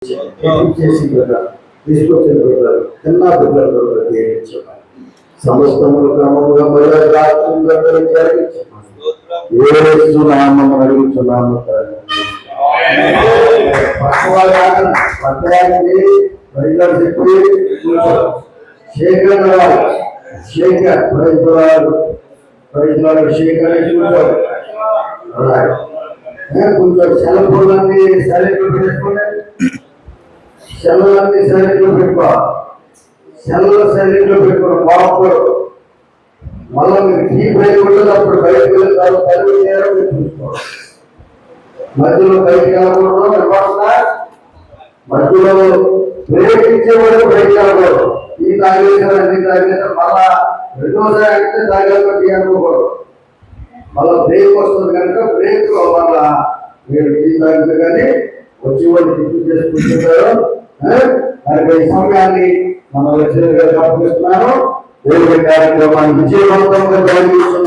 చేసి తీసుకొచ్చిన బిడ్డలు చిన్న బిడ్డలు సమస్తములు క్రమముగా జరిగించున్నాము అడుగుతున్నాము. పట్టణానికి ప్రజలు చెప్పి శేఖర్ శేఖర్ ప్రజలు శేఖర్ కొంచెం సెల్ ఫోన్ అన్ని సైలెంట్ పెట్టుకోండి. సెల్లన్నీ సైలెంట్ లో పెట్టుకో. సెల్ల సైలెంట్ లో పెట్టుకోండి. బాగుపడు మళ్ళీ మీరు టీ బయట ఉంటుంది. అప్పుడు బయటకు వెళ్తారు. తల్లి చేయడం మీరు చూసుకోవాలి. మధ్యలో బయటకు వెళ్ళకూడదు. ఇవ్వకుండా మధ్యలో బ్రేక్ ఇచ్చేవాడు బయటకు వెళ్ళకూడదు. ఈ తాగేసారు అన్ని తాగేసారు మళ్ళా రెండోసారి అంటే తాగేసారు టీ అనుకోకూడదు. మళ్ళా బ్రేక్ వస్తుంది కనుక బ్రేక్ లో మళ్ళా మీరు టీ తాగితే కానీ వచ్చి వాళ్ళు గుర్తు చేసుకుంటున్నారు. కనుక ఈ సమయాన్ని మనం వచ్చినట్టుగా సమర్పిస్తున్నాను. దేవుడి కార్యక్రమాన్ని విజయవంతంగా జరిగిస్తున్న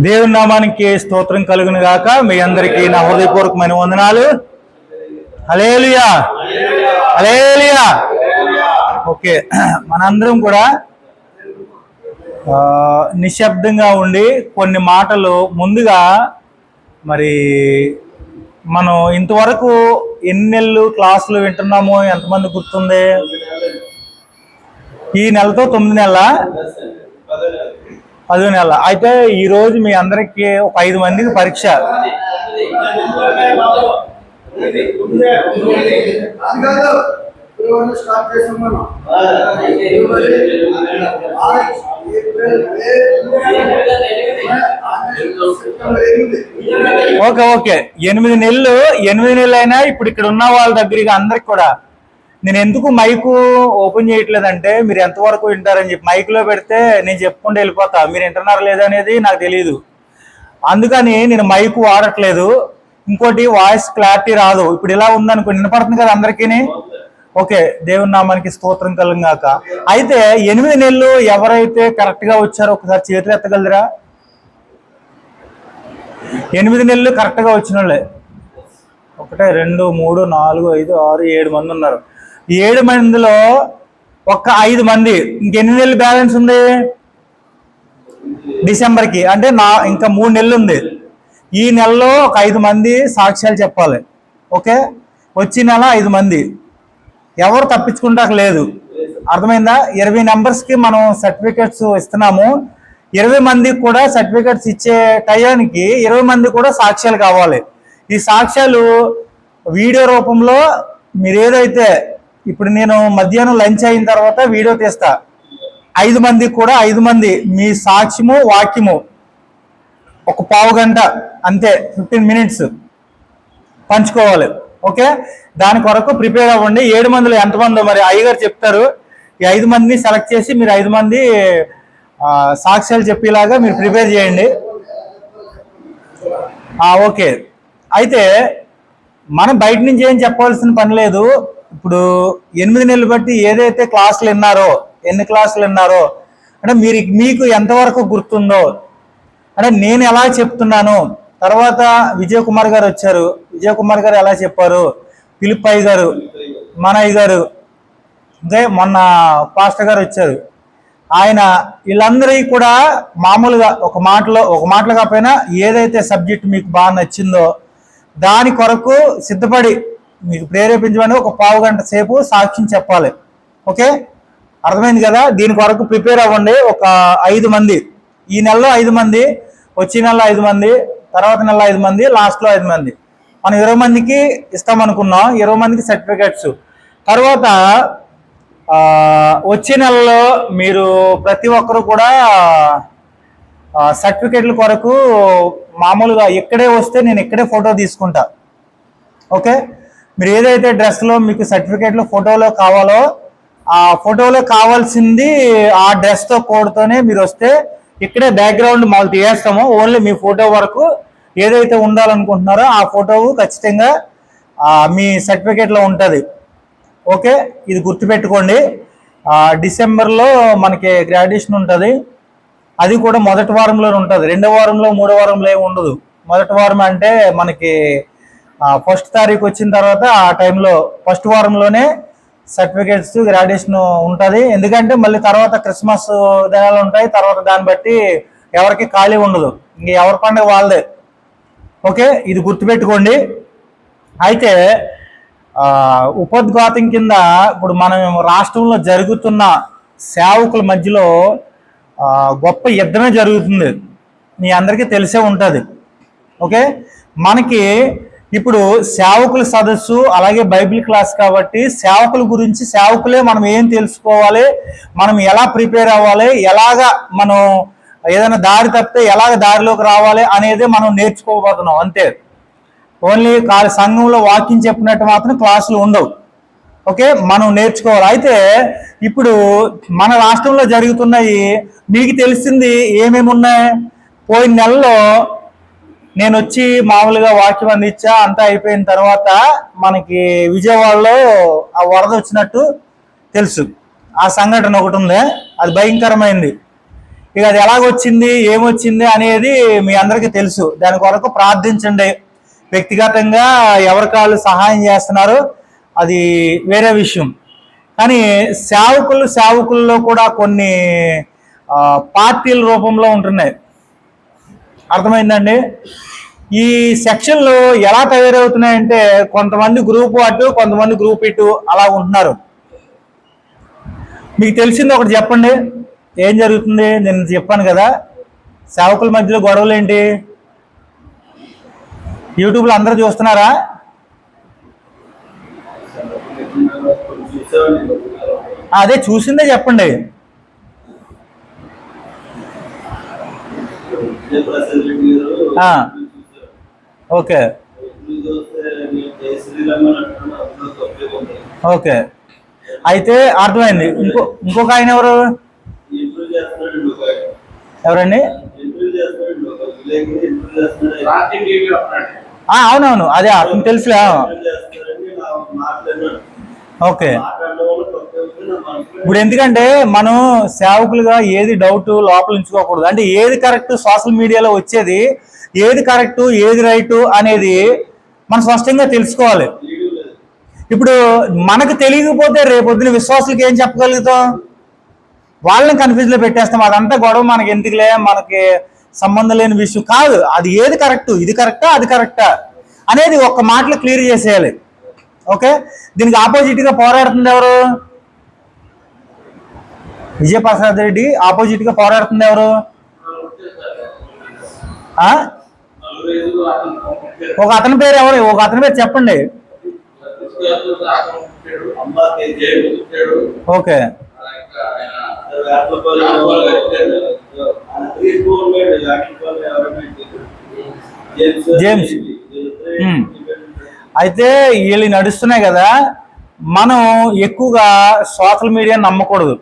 దేవుని నామానికి స్తోత్రం కలుగును గాక. మీ అందరికీ నా హృదయపూర్వకమైన వందనాలు. హల్లెలూయా హల్లెలూయా. ఓకే, మనందరం కూడా నిశ్శబ్దంగా ఉండి కొన్ని మాటలు ముందుగా మరి మనం ఇంతవరకు ఎన్ని నెలలు క్లాసులు వింటున్నామో ఎంతమంది గుర్తుంది? ఈ నెలతో 9 నెలల 10 నెలల. అయితే ఈరోజు మీ అందరికీ ఒక 5 మందికి పరీక్ష. ఓకే ఓకే 8 నెలలు అయినా ఇప్పుడు ఇక్కడ ఉన్న వాళ్ళ దగ్గరికి అందరికి కూడా నేను ఎందుకు మైకు ఓపెన్ చేయట్లేదంటే మీరు ఎంతవరకు వింటారని చెప్పి. మైకులో పెడితే నేను చెప్పుకుంటూ వెళ్ళిపోతా, మీరు వింటున్నారా లేదా అనేది నాకు తెలియదు. అందుకని నేను మైకు వాడట్లేదు. ఇంకోటి వాయిస్ క్లారిటీ రాదు. ఇప్పుడు ఇలా ఉందనుకో, వినపడుతుంది కదా అందరికీ. ఓకే, దేవుని నామానికి స్తోత్రం కలుగాక. అయితే 8 నెలలు ఎవరైతే కరెక్ట్ గా వచ్చారో ఒకసారి చేతులు ఎత్తగలరా? 8 నెలలు కరెక్ట్ గా వచ్చిన వాళ్ళే 1 2 3 4 5 6 7 మంది ఉన్నారు. 7 మందిలో ఒక 5 మంది. ఇంకెన్ని నెలలు బ్యాలెన్స్ ఉంది? డిసెంబర్కి అంటే ఇంకా 3 నెలలు ఉంది. ఈ నెలలో ఒక 5 మంది సాక్ష్యాలు చెప్పాలి. ఓకే, వచ్చే నెల 5 మంది. ఎవరు తప్పించుకుంటాక లేదు. అర్థమైందా? 20 మెంబర్స్కి మనం సర్టిఫికెట్స్ ఇస్తున్నాము. 20 మందికి కూడా సర్టిఫికెట్స్ ఇచ్చే టయానికి 20 మంది కూడా సాక్ష్యాలు కావాలి. ఈ సాక్ష్యాలు వీడియో రూపంలో మీరు ఏదైతే ఇప్పుడు నేను మధ్యాహ్నం లంచ్ అయిన తర్వాత వీడియో తీస్తా. 5 మందికి కూడా 5 మంది మీ సాక్ష్యము వాక్యము ఒక పావు గంట అంతే, 15 మినిట్స్ పంచుకోవాలి. ఓకే, దాని కొరకు ప్రిపేర్ అవ్వండి. 7 మందిలో ఎంతమందో మరి అయ్యగారు చెప్తారు. ఈ 5 మందిని సెలెక్ట్ చేసి మీరు 5 మంది సాక్ష్యాలు చెప్పేలాగా మీరు ప్రిపేర్ చేయండి. ఓకే, అయితే మనం బయట నుంచి ఏం చెప్పాల్సిన పని లేదు. ఇప్పుడు 8 నెలలు బట్టి ఏదైతే క్లాసులు విన్నారో, ఎన్ని క్లాసులు విన్నారో అంటే మీకు ఎంతవరకు గుర్తుందో, అంటే నేను ఎలా చెప్తున్నాను. తర్వాత విజయ్ కుమార్ గారు వచ్చారు. విజయ్ కుమార్ గారు ఎలా చెప్పారు, పిలిపయ్య గారు, మనయ్య గారు, అంటే మొన్న పాస్టర్ గారు వచ్చారు. ఆయన వీళ్ళందరికీ కూడా మామూలుగా ఒక మాటలు కాకపోయినా ఏదైతే సబ్జెక్ట్ మీకు బాగా నచ్చిందో దాని కొరకు సిద్ధపడి మీకు ప్రేరేపించమని ఒక పావు గంట సేపు సాక్ష్యం చెప్పాలి. ఓకే, అర్థమైంది కదా? దీని కొరకు ప్రిపేర్ అవ్వండి. ఒక 5 మంది, ఈ నెలలో 5 మంది, వచ్చే నెలలో 5 మంది, తర్వాత నెల 5 మంది, లాస్ట్లో 5 మంది. మనం 20 మందికి ఇస్తామనుకున్నాం. 20 మందికి సర్టిఫికెట్స్. తర్వాత వచ్చే నెలలో మీరు ప్రతి ఒక్కరు కూడా సర్టిఫికెట్ల కొరకు మామూలుగా ఇక్కడే వస్తే నేను ఇక్కడే ఫోటో తీసుకుంటా. ఓకే, మీరు ఏదైతే డ్రెస్లో మీకు సర్టిఫికెట్లో ఫోటోలో కావాలో ఆ ఫోటోలో కావాల్సింది ఆ డ్రెస్తో కోడ్తోనే మీరు వస్తే ఇక్కడే బ్యాక్గ్రౌండ్ మాకు తీయేస్తాము. ఓన్లీ మీ ఫోటో వరకు ఏదైతే ఉండాలనుకుంటున్నారో ఆ ఫోటో ఖచ్చితంగా మీ సర్టిఫికెట్లో ఉంటుంది. ఓకే, ఇది గుర్తుపెట్టుకోండి. డిసెంబర్లో మనకి గ్రాడ్యుయేషన్ ఉంటుంది. అది కూడా మొదటి వారంలో ఉంటుంది. 2వ వారంలో 3వ వారంలో ఏమి ఉండదు. మొదటి వారం అంటే మనకి ఫస్ట్ తారీఖు వచ్చిన తర్వాత ఆ టైంలో ఫస్ట్ వారంలోనే సర్టిఫికేట్స్ గ్రాడ్యుయేషన్ ఉంటుంది. ఎందుకంటే మళ్ళీ తర్వాత క్రిస్మస్ దినాలు ఉంటాయి, తర్వాత దాన్ని బట్టి ఎవరికి ఖాళీ ఉండదు, ఇంక ఎవరి పండుగ వాళ్ళదే. ఓకే, ఇది గుర్తుపెట్టుకోండి. అయితే ఉపోద్ఘాతం కింద ఇప్పుడు మనం రాష్ట్రంలో జరుగుతున్న సేవకుల మధ్యలో గొప్ప యుద్ధమే జరుగుతుంది, మీ అందరికీ తెలిసే ఉంటుంది. ఓకే, మనకి ఇప్పుడు సేవకుల సదస్సు అలాగే బైబిల్ క్లాస్ కాబట్టి సేవకుల గురించి సేవకులే మనం ఏం తెలుసుకోవాలి, మనం ఎలా ప్రిపేర్ అవ్వాలి, ఎలాగా మనం ఏదైనా దారి తప్పితే ఎలాగ దారిలోకి రావాలి అనేది మనం నేర్చుకోబోతున్నాం అంతే. ఓన్లీ సంఘంలో వాక్యం చెప్పినట్టు మాత్రం క్లాసులు ఉండవు. ఓకే, మనం నేర్చుకోవాలి. అయితే ఇప్పుడు మన రాష్ట్రంలో జరుగుతున్నాయి మీకు తెలిసింది ఏమేమి ఉన్నాయి? పోయిన నెలలో నేను వచ్చి మామూలుగా వాక్యం అందించా, అంతా అయిపోయిన తర్వాత మనకి విజయవాడలో ఆ వరద వచ్చినట్టు తెలుసు. ఆ సంఘటన ఒకటి ఉంది, అది భయంకరమైంది. ఇక అది ఎలాగొచ్చింది ఏమొచ్చింది అనేది మీ అందరికీ తెలుసు. దాని కొరకు ప్రార్థించండి. వ్యక్తిగతంగా ఎవరికాళ్ళు సహాయం చేస్తున్నారు అది వేరే విషయం. కానీ సేవకుల్లో కూడా కొన్ని పార్టీల రూపంలో ఉంటున్నాయి. అర్థమైందండి? ఈ సెక్షన్లు ఎలా తయారవుతున్నాయంటే కొంతమంది గ్రూప్ అటు, కొంతమంది గ్రూప్ ఇటు అలా ఉంటున్నారు. మీకు తెలిసింది ఒకటి చెప్పండి, ఏం జరుగుతుంది? నేను చెప్పాను కదా, సేవకుల మధ్యలో గొడవలు ఏంటి? యూట్యూబ్లో అందరూ చూస్తున్నారా? అదే చూసిందే చెప్పండి. ఓకే ఓకే, అయితే అర్థమైంది. ఇంకొక ఆయన ఎవరండి? అవునవును, అదే అతను తెలుసులే. ఓకే, ఇప్పుడు ఎందుకంటే మనం సేవకులుగా ఏది డౌట్ లోపల ఉంచుకోకూడదు. అంటే ఏది కరెక్ట్ సోషల్ మీడియాలో వచ్చేది, ఏది కరెక్ట్ ఏది రైట్ అనేది మనం స్పష్టంగా తెలుసుకోవాలి. ఇప్పుడు మనకు తెలియకపోతే రేపొద్దున విశ్వాసులకు ఏం చెప్పగలుగుతాం? వాళ్ళని కన్ఫ్యూజ్లో పెట్టేస్తాం. అదంతా గొడవ మనకి ఎందుకులే, మనకి సంబంధం లేని విషయం కాదు. అది ఏది కరెక్ట్, ఇది కరెక్టా అది కరెక్టా అనేది ఒక్క మాటలో క్లియర్ చేసేయాలి. ఓకే, దీనికి ఆపోజిట్గా పోరాడుతుంది ఎవరు? విజయప్రసాద్ రెడ్డి ఆపోజిట్గా పోరాడుతుంది ఎవరు? ఒక అతని పేరు ఎవరు? ఒక అతని పేరు చెప్పండి. Okay, James. అయితే వీళ్ళు నడుస్తున్నాయి కదా, మనం ఎక్కువగా సోషల్ మీడియా నమ్మకూడదు.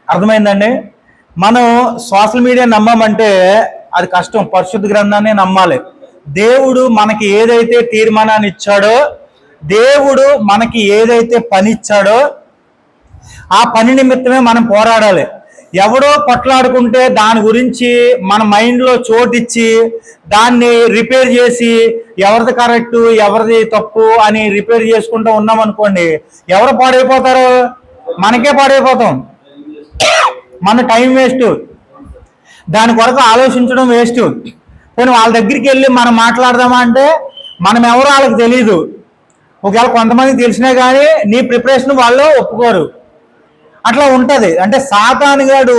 అర్థమైందండి? మనం సోషల్ మీడియా నమ్మమంటే అది కష్టం. పరిశుద్ధ గ్రంథాన్ని నమ్మాలి. దేవుడు మనకి ఏదైతే తీర్మానాన్ని ఇచ్చాడో, దేవుడు మనకి ఏదైతే పని ఇచ్చాడో ఆ పని నిమిత్తమే మనం పోరాడాలి. ఎవడో కొట్లాడుకుంటే దాని గురించి మన మైండ్లో చోటిచ్చి దాన్ని రిపేర్ చేసి ఎవరిది కరెక్ట్ ఎవరిది తప్పు అని రిపేర్ చేసుకుంటూ ఉన్నామనుకోండి, ఎవరు పాడైపోతారు? మనకే పాడైపోతాం. మన టైం వేస్ట్, దాని కొరకు ఆలోచించడం వేస్ట్. కానీ వాళ్ళ దగ్గరికి వెళ్ళి మనం మాట్లాడదామా అంటే మనం ఎవరో వాళ్ళకి తెలియదు. ఒకవేళ కొంతమందికి తెలిసినా కానీ నీ ప్రిపరేషన్ వాళ్ళు ఒప్పుకోరు. అట్లా ఉంటుంది. అంటే సాతాను గాడు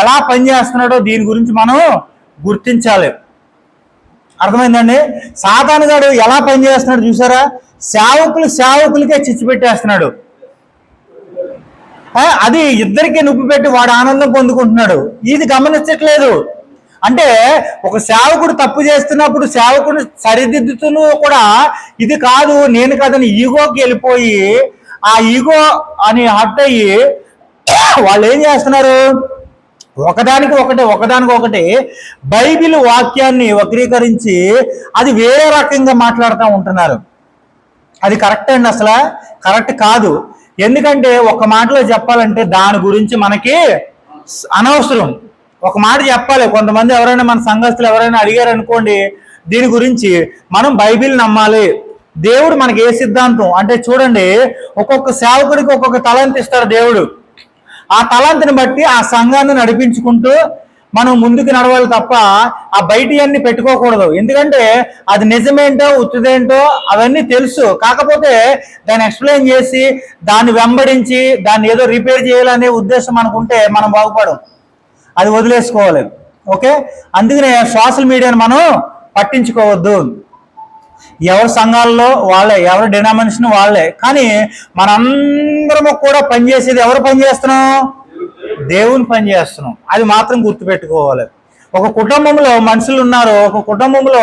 ఎలా పనిచేస్తున్నాడో దీని గురించి మనం గుర్తించాలి. అర్థమైందండి? సాతాను గాడు ఎలా పనిచేస్తున్నాడు చూసారా? సేవకులకే చిచ్చు పెట్టేస్తున్నాడు. అది ఇద్దరికీ నొప్పి పెట్టి వాడు ఆనందం పొందుకుంటున్నాడు. ఇది గమనించట్లేదు. అంటే ఒక సేవకుడు తప్పు చేస్తున్నప్పుడు సేవకుడు సరిదిద్దుతూ కూడా ఇది కాదు నేను కాదని ఈగోకి వెళ్ళిపోయి ఆ ఈగో అని హట్ అయ్యి వాళ్ళు ఏం చేస్తున్నారు? ఒకదానికొకటి బైబిల్ వాక్యాన్ని వక్రీకరించి అది వేరే రకంగా మాట్లాడుతూ ఉంటున్నారు. అది కరెక్ట్ అండి? అసలు కరెక్ట్ కాదు. ఎందుకంటే ఒక మాటలో చెప్పాలంటే దాని గురించి మనకి అనవసరం. ఒక మాట చెప్పాలి. కొంతమంది ఎవరైనా మన సంఘస్థులు ఎవరైనా అడిగారు అనుకోండి, దీని గురించి మనం బైబిల్ నమ్మాలి. దేవుడు మనకి ఏ సిద్ధాంతం అంటే చూడండి, ఒక్కొక్క సేవకుడికి ఒక్కొక్క తలాంతు ఇస్తాడు దేవుడు. ఆ తలాంతుని బట్టి ఆ సంఘాన్ని నడిపించుకుంటూ మనం ముందుకు నడవాలి తప్ప ఆ బయటి అన్ని పెట్టుకోకూడదు. ఎందుకంటే అది నిజమేంటో ఉత్తుదేంటో అవన్నీ తెలుసు, కాకపోతే దాన్ని ఎక్స్ప్లెయిన్ చేసి దాన్ని వెంబడించి దాన్ని ఏదో రిపేర్ చేయాలనే ఉద్దేశం మనకుంటే మనం బాగుపడం. అది వదిలేసుకోవాలి. ఓకే, అందుకనే సోషల్ మీడియాని మనం పట్టించుకోవద్దు. ఎవరి సంఘాల్లో వాళ్ళే, ఎవరి డినామినేషన్ వాళ్ళే, కానీ మనందరము కూడా పనిచేసేది ఎవరు పని చేస్తున్నాం? దేవుని పని చేస్తున్నాం. అది మాత్రం గుర్తుపెట్టుకోవాలి. ఒక కుటుంబంలో మనుషులు ఉన్నారు, ఒక కుటుంబంలో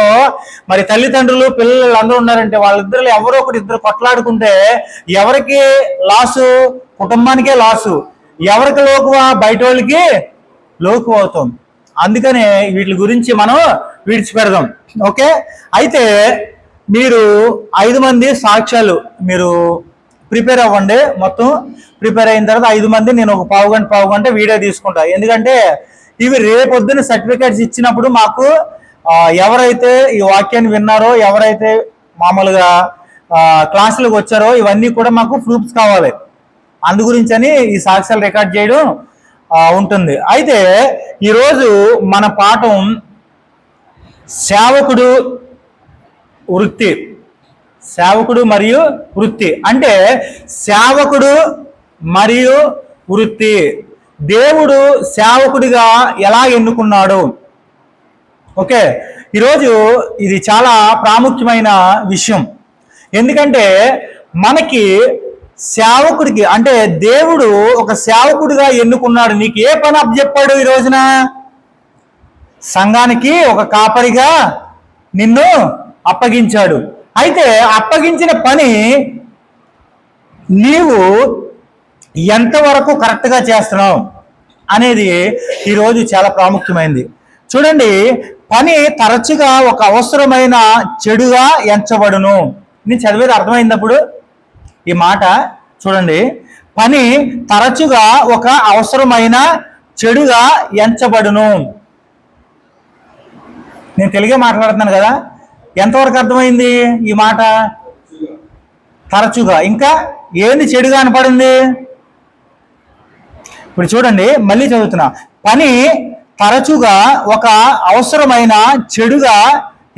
మరి తల్లిదండ్రులు పిల్లలు అందరూ ఉన్నారంటే వాళ్ళిద్దరు ఎవరో ఒకటి ఇద్దరు కొట్లాడుకుంటే ఎవరికి లాసు? కుటుంబానికే లాసు. ఎవరికి లోకువా? బయట వాళ్ళకి లోకు అవుతాం. అందుకనే వీటి గురించి మనం విడిచిపెడదాం. ఓకే, అయితే మీరు 5 మంది సాక్ష్యాలు మీరు ప్రిపేర్ అవ్వండి. మొత్తం ప్రిపేర్ అయిన తర్వాత 5 మంది నేను ఒక పావు గంట వీడియో తీసుకుంటా. ఎందుకంటే ఇవి రేపొద్దున సర్టిఫికేట్స్ ఇచ్చినప్పుడు మాకు ఎవరైతే ఈ వాక్యాన్ని విన్నారో, ఎవరైతే మామూలుగా క్లాసులకు వచ్చారో ఇవన్నీ కూడా మాకు ప్రూఫ్స్ కావాలి. అందు గురించి అని ఈ సాక్ష్యాలు రికార్డ్ చేయడం ఉంటుంది. అయితే ఈరోజు మన పాఠం సేవకుడు వృత్తి. సేవకుడు మరియు వృత్తి అంటే సేవకుడు మరియు వృత్తి. దేవుడు సేవకుడిగా ఎలా ఎన్నుకున్నాడు? ఓకే, ఈరోజు ఇది చాలా ప్రాముఖ్యమైన విషయం. ఎందుకంటే మనకి సేవకుడికి అంటే దేవుడు ఒక సేవకుడిగా ఎన్నుకున్నాడు. నీకు ఏ పని అప్పచెప్పాడు? ఈ రోజున సంఘానికి ఒక కాపరిగా నిన్ను అప్పగించాడు. అయితే అప్పగించిన పని నీవు ఎంతవరకు కరెక్ట్గా చేస్తున్నావు అనేది ఈరోజు చాలా ప్రాముఖ్యమైనది. చూడండి, పని తరచుగా ఒక అవసరమైన చెడుగా ఎంచబడును. నేను చదివేది అర్థమైనప్పుడు ఈ మాట చూడండి, పని తరచుగా ఒక అవసరమైన చెడుగా ఎంచబడును. నేను తెలుగే మాట్లాడుతున్నాను కదా, ఎంతవరకు అర్థమైంది ఈ మాట? తరచుగా. ఇంకా ఏంది చెడుగా అనపడింది? ఇప్పుడు చూడండి, మళ్ళీ చదువుతున్నా. పని తరచుగా ఒక అవసరమైన చెడుగా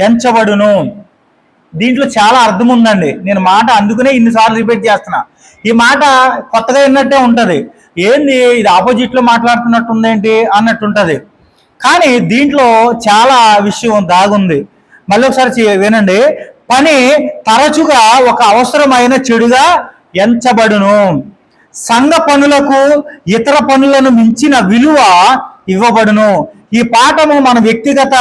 ఎంచబడును. దీంట్లో చాలా అర్థం ఉందండి. నేను మాట అందుకునే ఇన్నిసార్లు రిపీట్ చేస్తున్నా. ఈ మాట కొత్తగా విన్నట్టే ఉంటుంది. ఏంది ఇది ఆపోజిట్లో మాట్లాడుతున్నట్టు ఉందేంటి అన్నట్టు ఉంటుంది, కానీ దీంట్లో చాలా విషయం దాగుంది. మళ్ళీ ఒకసారి వినండి. పని తరచుగా ఒక అవసరమైన చెడుగా ఎంచబడును. సంఘ పనులకు ఇతర పనులను మించిన విలువ ఇవ్వబడును. ఈ పాఠము మన వ్యక్తిగత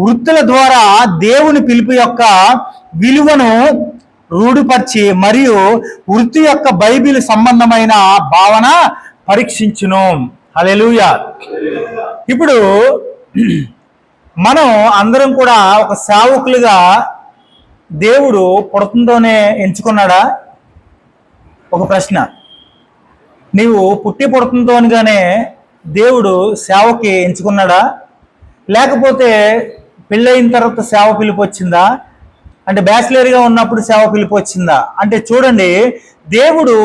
వృత్తుల ద్వారా దేవుని పిలుపు యొక్క విలువను రూఢిపరిచి మరియు వృత్తి యొక్క బైబిల్ సంబంధమైన భావన పరీక్షించును. హల్లెలూయా. ఇప్పుడు మనం అందరం కూడా ఒక సేవకులుగా దేవుడు పుడుతుందోనే ఎంచుకున్నాడా? ఒక ప్రశ్న. నీవు పుట్టి పుడుతుందోనిగానే దేవుడు సేవకి ఎంచుకున్నాడా? లేకపోతే పెళ్ళయిన తర్వాత సేవ పిలుపు వచ్చిందా? అంటే బ్యాచిలర్గా ఉన్నప్పుడు సేవ పిలుపు వచ్చిందా? అంటే చూడండి, దేవుడు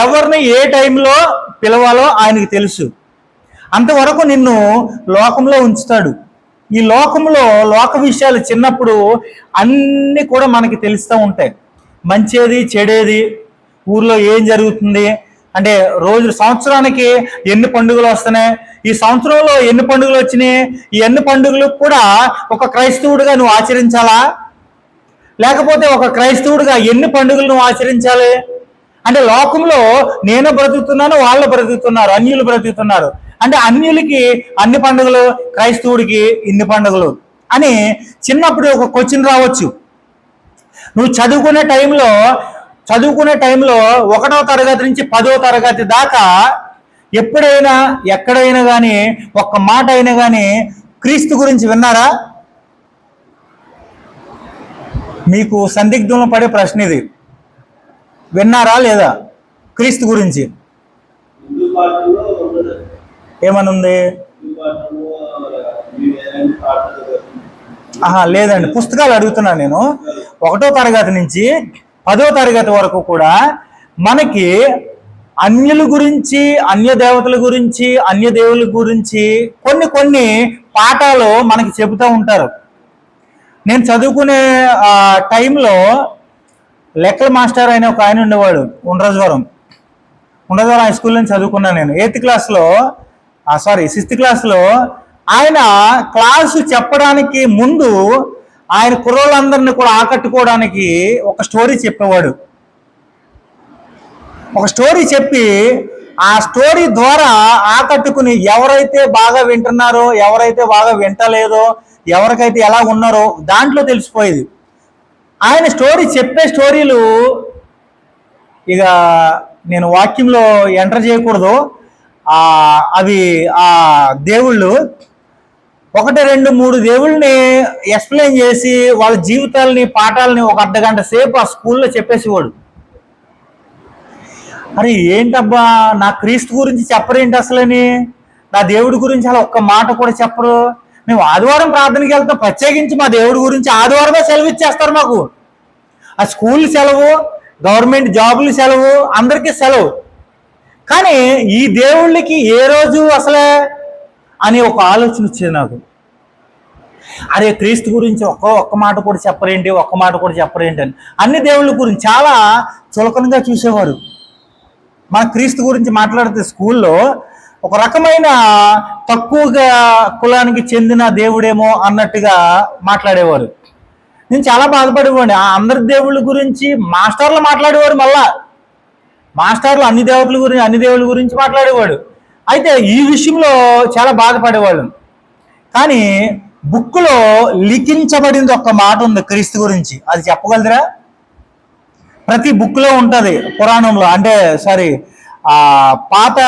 ఎవరిని ఏ టైంలో పిలవాలో ఆయనకి తెలుసు. అంతవరకు నిన్ను లోకంలో ఉంచుతాడు. ఈ లోకంలో లోక విషయాలు చిన్నప్పుడు అన్నీ కూడా మనకి తెలుస్తూ ఉంటాయి. మంచేది చెడేది, ఊర్లో ఏం జరుగుతుంది అంటే రోజు సంవత్సరానికి ఎన్ని పండుగలు వస్తున్నాయి, ఈ సంవత్సరంలో ఎన్ని పండుగలు వచ్చినాయి, ఈ ఎన్ని పండుగలు కూడా ఒక క్రైస్తవుడిగా నువ్వు ఆచరించాలా? లేకపోతే ఒక క్రైస్తవుడిగా ఎన్ని పండుగలు నువ్వు ఆచరించాలి? అంటే లోకంలో నేను బ్రతుకుతున్నాను, వాళ్ళు బ్రతుకుతున్నారు, అన్యులు బ్రతుకుతున్నారు. అంటే అన్యులకి అన్ని పండుగలు, క్రైస్తవుడికి ఇన్ని పండుగలు అని చిన్నప్పుడు ఒక క్వశ్చన్ రావచ్చు. నువ్వు చదువుకునే టైంలో 1వ తరగతి నుంచి 10వ తరగతి దాకా ఎప్పుడైనా ఎక్కడైనా కానీ ఒక్క మాట అయినా కానీ క్రీస్తు గురించి విన్నారా? మీకు సందిగ్ధంలో పడే ప్రశ్న ఇది. విన్నారా లేదా? క్రీస్తు గురించి ఏమనుంది? లేదండి, పుస్తకాలు అడుగుతున్నాను నేను. 1వ తరగతి నుంచి 10వ తరగతి వరకు కూడా మనకి అన్యుల గురించి, అన్య దేవతల గురించి, అన్య దేవుల గురించి కొన్ని కొన్ని పాఠాలు మనకి చెబుతూ ఉంటారు. నేను చదువుకునే టైంలో లెక్కల మాస్టర్ అయిన ఒక ఆయన ఉండేవాడు, ఉండ్రజవరం హై స్కూల్ నుంచి చదువుకున్నాను నేను. 6th క్లాస్లో ఆయన క్లాసు చెప్పడానికి ముందు ఆయన కుర్రోళ్ళందరినీ కూడా ఆకట్టుకోవడానికి ఒక స్టోరీ చెప్పేవాడు. ఒక స్టోరీ చెప్పి ఆ స్టోరీ ద్వారా ఆకట్టుకుని ఎవరైతే బాగా వింటున్నారో, ఎవరైతే బాగా వింటలేదో, ఎవరికైతే ఎలా ఉన్నారో దాంట్లో తెలిసిపోయేది. ఆయన చెప్పే స్టోరీలు ఇక నేను వాక్యంలో ఎంటర్ చేయకూడదు. అవి ఆ దేవుళ్ళు 1, 2, 3 దేవుళ్ళని ఎక్స్ప్లెయిన్ చేసి వాళ్ళ జీవితాలని, పాఠాలని ఒక అర్ధగంట సేపు ఆ స్కూల్లో చెప్పేసేవాడు. అరే ఏంటబ్బా, నా క్రీస్తు గురించి చెప్పరేంటి అసలని, నా దేవుడి గురించి అలా ఒక్క మాట కూడా చెప్పరు. మేము ఆదివారం ప్రార్థనకి వెళ్తాం, ప్రత్యేకించి మా దేవుడి గురించి ఆదివారమే సెలవు ఇచ్చేస్తారు మాకు. ఆ స్కూల్ సెలవు, గవర్నమెంట్ జాబులు సెలవు, అందరికీ సెలవు. కానీ ఈ దేవుళ్ళకి ఏ రోజు అసలే అని ఒక ఆలోచన వచ్చేది నాకు. అరే క్రీస్తు గురించి ఒక్క మాట కూడా చెప్పరేంటి, ఒక్క మాట కూడా చెప్పరేంటి అని. అన్ని దేవుళ్ళ గురించి చాలా చులకనగా చూసేవారు. మన క్రీస్తు గురించి మాట్లాడితే స్కూల్లో ఒక రకమైన తక్కువగా కులానికి చెందిన దేవుడేమో అన్నట్టుగా మాట్లాడేవారు. నేను చాలా బాధపడేవాడిని. ఆ అందరి దేవుళ్ళ గురించి మాస్టర్లు మాట్లాడేవారు. మళ్ళా మాస్టర్లు అన్ని దేవుళ్ళ గురించి మాట్లాడేవాడు. అయితే ఈ విషయంలో చాలా బాధపడేవాళ్ళు. కానీ బుక్లో లిఖించబడింది ఒక్క మాట ఉంది క్రీస్తు గురించి, అది చెప్పగలరా? ప్రతి బుక్లో ఉంటుంది, పురాణంలో అంటే పాత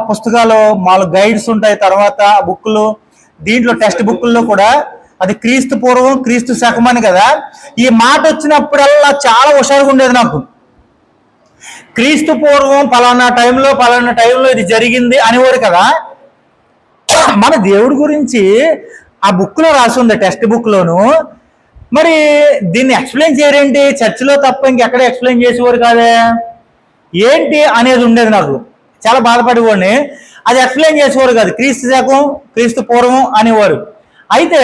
పుస్తకాలు మాకు గైడ్స్ ఉంటాయి, తర్వాత బుక్లు, దీంట్లో టెక్స్ట్ బుక్ల్లో కూడా అది క్రీస్తు పూర్వం క్రీస్తు శకం అని కదా. ఈ మాట వచ్చినప్పుడల్లా చాలా హుషారుగా ఉండేది నాకు. క్రీస్తు పూర్వం పలానా టైంలో ఇది జరిగింది అనేవారు కదా. మన దేవుడి గురించి ఆ బుక్లో రాసి ఉంది, టెక్స్ట్ బుక్లోను. మరి దీన్ని ఎక్స్ప్లెయిన్ చేయరేంటి? చర్చిలో తప్ప ఇంకెక్కడ ఎక్స్ప్లెయిన్ చేసేవారు కాదే ఏంటి అనేది ఉండేది నాకు. చాలా బాధపడేవాడిని. అది ఎక్స్ప్లెయిన్ చేసేవారు కాదు, క్రీస్తు శకం క్రీస్తు పూర్వం అనేవారు. అయితే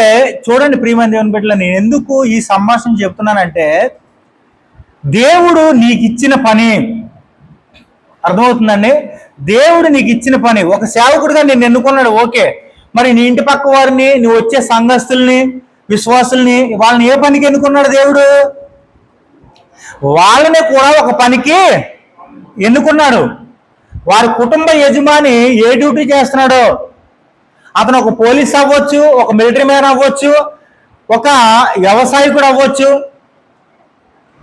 చూడండి ప్రియమైన దేవుని బిడ్డలు, నేను ఎందుకు ఈ సంభాషణ చెప్తున్నానంటే, దేవుడు నీకు ఇచ్చిన పని అర్థమవుతుందండి. దేవుడు నీకు ఇచ్చిన పని, ఒక సేవకుడిగా నేను ఎన్నుకున్నాడు, ఓకే. మరి నీ ఇంటి పక్క వారిని, నువ్వు వచ్చే సంఘస్థుల్ని, విశ్వాసుల్ని, వాళ్ళని ఏ పనికి ఎన్నుకున్నాడు దేవుడు? వాళ్ళని కూడా ఒక పనికి ఎన్నుకున్నాడు. వారి కుటుంబ యజమాని ఏ డ్యూటీ చేస్తున్నాడో, అతను ఒక పోలీస్ అవ్వచ్చు, ఒక మిలిటరీ మ్యాన్ అవ్వచ్చు, ఒక వ్యవసాయకుడు అవ్వచ్చు,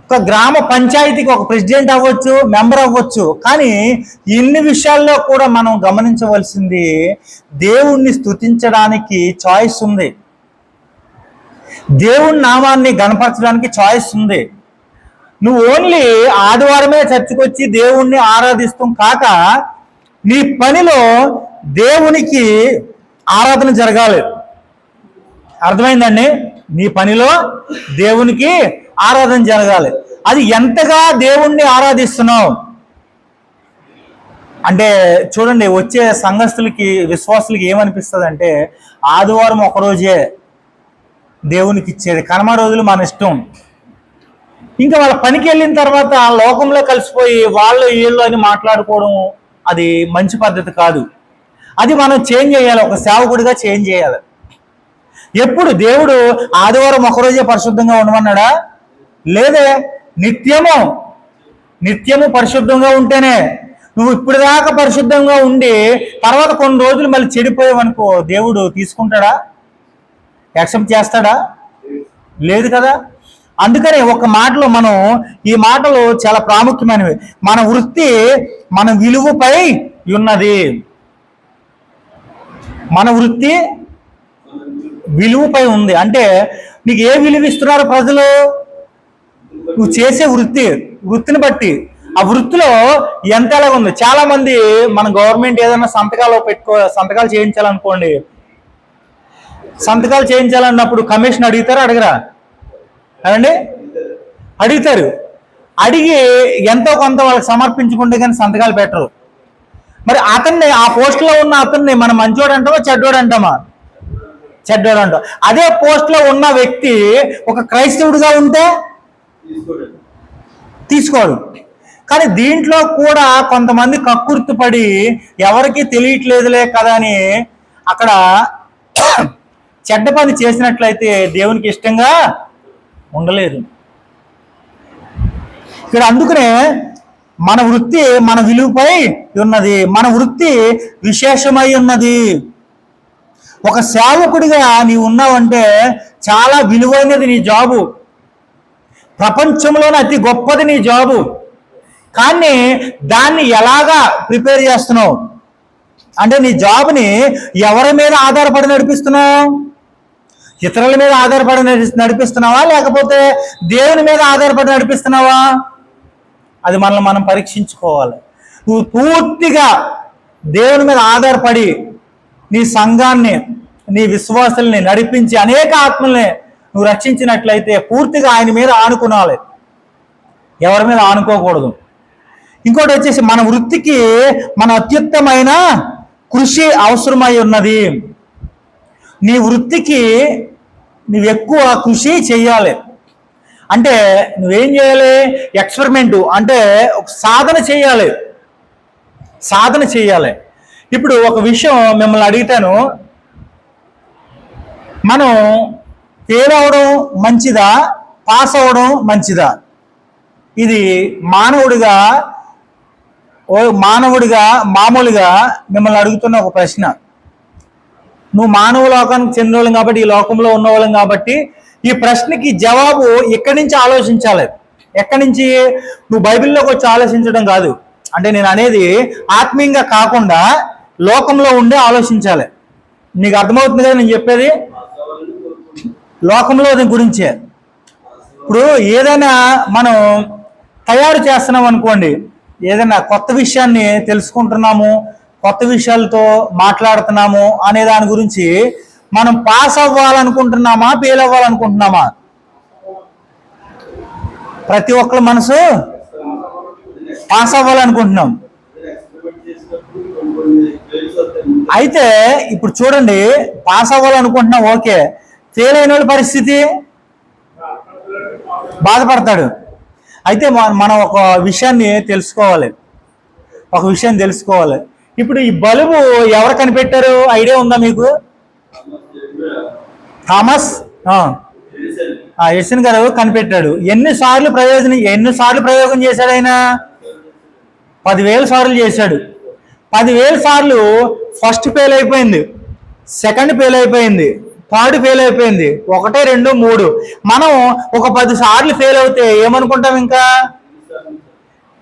ఒక గ్రామ పంచాయతీకి ఒక ప్రెసిడెంట్ అవ్వచ్చు, మెంబర్ అవ్వచ్చు. కానీ ఇన్ని విషయాల్లో కూడా మనం గమనించవలసింది, దేవుణ్ణి స్తుతించడానికి చాయిస్ ఉంది, దేవుని నామాన్ని గణపరచడానికి చాయిస్ ఉంది. నువ్వు ఓన్లీ ఆదివారమే చర్చికి వచ్చి దేవుణ్ణి ఆరాధిస్తాం కాక, నీ పనిలో దేవునికి ఆరాధన జరగాలి. అర్థమైందండి? నీ పనిలో దేవునికి ఆరాధన జరగాలి. అది ఎంతగా దేవుణ్ణి ఆరాధిస్తున్నావు అంటే చూడండి, వచ్చే సంఘస్థులకి, విశ్వాసులకి ఏమనిపిస్తుంది అంటే, ఆదివారం ఒకరోజే దేవునికి ఇచ్చేది, కర్మ రోజులు మన ఇష్టం. ఇంకా వాళ్ళ పనికి వెళ్ళిన తర్వాత లోకంలో కలిసిపోయి వాళ్ళు వీళ్ళు అని మాట్లాడుకోవడం అది మంచి పద్ధతి కాదు. అది మనం చేంజ్ చేయాలి, ఒక సేవకుడిగా చేంజ్ చేయాలి. ఎప్పుడు దేవుడు ఆదివారం ఒకరోజే పరిశుద్ధంగా ఉండమన్నాడా? లేదే. నిత్యము పరిశుద్ధంగా ఉంటేనే. నువ్వు ఇప్పుడు దాకా పరిశుద్ధంగా ఉండి తర్వాత కొన్ని రోజులు మళ్ళీ చెడిపోయావనుకో, దేవుడు తీసుకుంటాడా? యాక్సెప్ట్ చేస్తాడా? లేదు కదా. అందుకని ఒక మాటలో మనం, ఈ మాటలు చాలా ప్రాముఖ్యమైనవి. మన వృత్తి మన విలువపై ఉన్నది. మన వృత్తి విలువపై ఉంది. అంటే నీకు ఏ విలువ ఇస్తున్నారు ప్రజలు? నువ్వు చేసే వృత్తిని బట్టి. ఆ వృత్తిలో ఎంత ఎలాగ ఉంది. చాలా మంది మన గవర్నమెంట్ ఏదైనా సంతకాలు చేయించాలనుకోండి, సంతకాలు చేయించాలన్నప్పుడు కమిషన్ అడుగుతారా అడగరా? అదండి అడుగుతారు. అడిగి ఎంతో కొంత వాళ్ళకి సమర్పించుకుంటే కానీ సంతకాలు పెట్టరు. మరి అతన్ని, ఆ పోస్ట్లో ఉన్న అతన్ని మనం మంచోడు అంటామా చెడ్డోడు అంటామా? చెడ్డోడు అంటాం. అదే పోస్ట్లో ఉన్న వ్యక్తి ఒక క్రైస్తవుడిగా ఉంటే తీసుకోడు. కానీ దీంట్లో కూడా కొంతమంది కక్కుర్తిపడి ఎవరికి తెలియట్లేదులే కదా అని అక్కడ చెడ్డ పని చేసినట్లయితే దేవునికి ఇష్టంగా ఉండలేదు. ఇక్కడ అందుకనే మన వృత్తి మన విలువపై ఉన్నది, మన వృత్తి విశేషమై ఉన్నది. ఒక సేవకుడిగా నీవు ఉన్నావంటే చాలా విలువైనది నీ జాబు, ప్రపంచంలోనే అతి గొప్పది నీ జాబు. కానీ దాన్ని ఎలాగా ప్రిపేర్ చేస్తున్నావు అంటే నీ జాబ్ని ఎవరి మీద ఆధారపడి నడిపిస్తున్నావు? ఇతరుల మీద ఆధారపడి నడిపిస్తున్నావా లేకపోతే దేవుని మీద ఆధారపడి నడిపిస్తున్నావా? అది మనల్ని మనం పరీక్షించుకోవాలి. నువ్వు పూర్తిగా దేవుని మీద ఆధారపడి నీ సంఘాన్ని, నీ విశ్వాసుల్ని నడిపించి అనేక ఆత్మల్ని నువ్వు రక్షించినట్లయితే పూర్తిగా ఆయన మీద ఆనుకోవాలి, ఎవరి మీద ఆనుకోకూడదు. ఇంకోటి వచ్చేసి మన వృత్తికి మన అత్యుత్తమైన కృషి అవసరమై ఉన్నది. నీ వృత్తికి నువ్వు ఎక్కువ కృషి చేయాలి. అంటే నువ్వేం చేయాలి? ఎక్స్పెరిమెంటు అంటే ఒక సాధన చేయాలి, సాధన చేయాలి. ఇప్పుడు ఒక విషయం మిమ్మల్ని అడుగుతాను, మనం ఫెయిల్ అవ్వడం మంచిదా పాస్ అవ్వడం మంచిదా? ఇది మానవుడిగా మామూలుగా మిమ్మల్ని అడుగుతున్న ఒక ప్రశ్న. నువ్వు మానవ లోకానికి చెందినవాళ్ళం కాబట్టి, ఈ లోకంలో ఉన్నవాళ్ళం కాబట్టి ఈ ప్రశ్నకి జవాబు ఎక్కడి నుంచి ఆలోచించాలి. ఎక్కడి నుంచి? నువ్వు బైబిల్లోకి వచ్చి ఆలోచించడం కాదు. అంటే నేను అనేది ఆత్మీయంగా కాకుండా లోకంలో ఉండే ఆలోచించాలి. నీకు అర్థమవుతుంది కదా నేను చెప్పేది? లోకంలో గురించే. ఇప్పుడు ఏదైనా మనం తయారు చేస్తున్నాం అనుకోండి, ఏదైనా కొత్త విషయాన్ని తెలుసుకుంటున్నాము, కొత్త విషయాలతో మాట్లాడుతున్నాము అనే దాని గురించి మనం పాస్ అవ్వాలనుకుంటున్నామా ఫెయిల్ అవ్వాలనుకుంటున్నామా? ప్రతి ఒక్కరి మనసు పాస్ అవ్వాలనుకుంటున్నాం. అయితే ఇప్పుడు చూడండి, పాస్ అవ్వాలనుకుంటున్నాం ఓకే, ఫెయిల్ అయిన వాళ్ళ పరిస్థితి బాధపడతాడు. అయితే మనం ఒక విషయాన్ని తెలుసుకోవాలి, ఇప్పుడు ఈ బల్బు ఎవరు కనిపెట్టారు? ఐడియా ఉందా మీకు? థామస్ ఎడిసన్ గారు కనిపెట్టాడు. ఎన్నిసార్లు ప్రయోగం చేశాడు ఆయన? 10,000 సార్లు చేశాడు. 10,000 సార్లు ఫస్ట్ ఫెయిల్ అయిపోయింది, సెకండ్ ఫెయిల్ అయిపోయింది, థర్డ్ ఫెయిల్ అయిపోయింది, 1, 2, 3. మనం ఒక 10 సార్లు ఫెయిల్ అవుతే ఏమనుకుంటాం? ఇంకా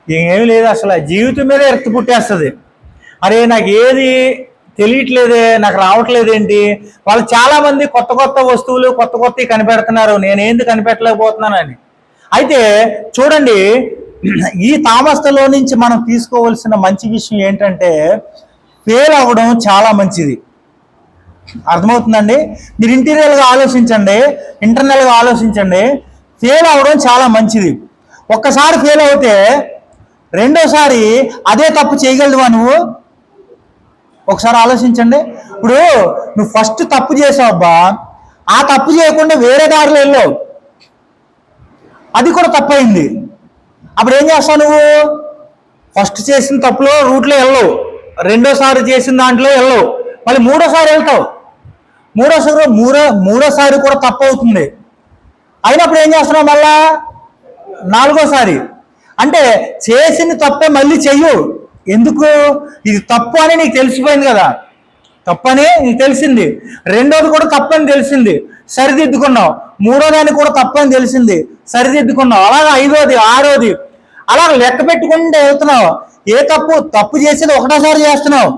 ఏమీ లేదు, అసలు జీవితం మీద ఎర్త్ పుట్టేస్తుంది. అరే నాకు ఏది తెలియట్లేదే, నాకు రావట్లేదేంటి? వాళ్ళు చాలా మంది కొత్త కొత్త వస్తువులు కొత్తవి కనిపెడుతున్నారు, నేనేంది కనిపెట్టలేకపోతున్నానని. అయితే చూడండి, ఈ తామస్తలో నుంచి మనం తీసుకోవాల్సిన మంచి విషయం ఏంటంటే ఫెయిల్ అవ్వడం చాలా మంచిది. అర్థమవుతుందండి? మీరు ఇంటర్నల్గా ఆలోచించండి. ఫెయిల్ అవ్వడం చాలా మంచిది. ఒక్కసారి ఫెయిల్ అవుతే రెండోసారి అదే తప్పు చేయగలదువా నువ్వు? ఒకసారి ఆలోచించండి. ఇప్పుడు నువ్వు ఫస్ట్ తప్పు చేసావబ్బా, ఆ తప్పు చేయకుండా వేరే దారిలో వెళ్ళావు, అది కూడా తప్పైంది. అప్పుడు ఏం చేస్తావు నువ్వు? ఫస్ట్ చేసిన తప్పులో రూట్లో వెళ్ళవు, రెండోసారి చేసిన దాంట్లో వెళ్ళవు, మళ్ళీ మూడోసారి వెళ్తావు. మూడోసారి కూడా తప్పు అవుతుంది. అయినప్పుడు ఏం చేస్తున్నావు? మళ్ళా నాలుగోసారి. అంటే చేసిన తప్పే మళ్ళీ చెయ్యు. ఎందుకు? ఇది తప్పు అని నీకు తెలిసిపోయింది కదా, తప్పని నీకు తెలిసింది. రెండోది కూడా తప్పని తెలిసింది, సరిదిద్దుకున్నావు. మూడోదాన్ని కూడా తప్పని తెలిసింది, సరిదిద్దుకున్నావు. అలాగే 5వది 6వది అలా లెక్క పెట్టుకుంటే వెళ్తున్నావు. ఏ తప్పు చేసేది ఒకటోసారి చేస్తున్నావు,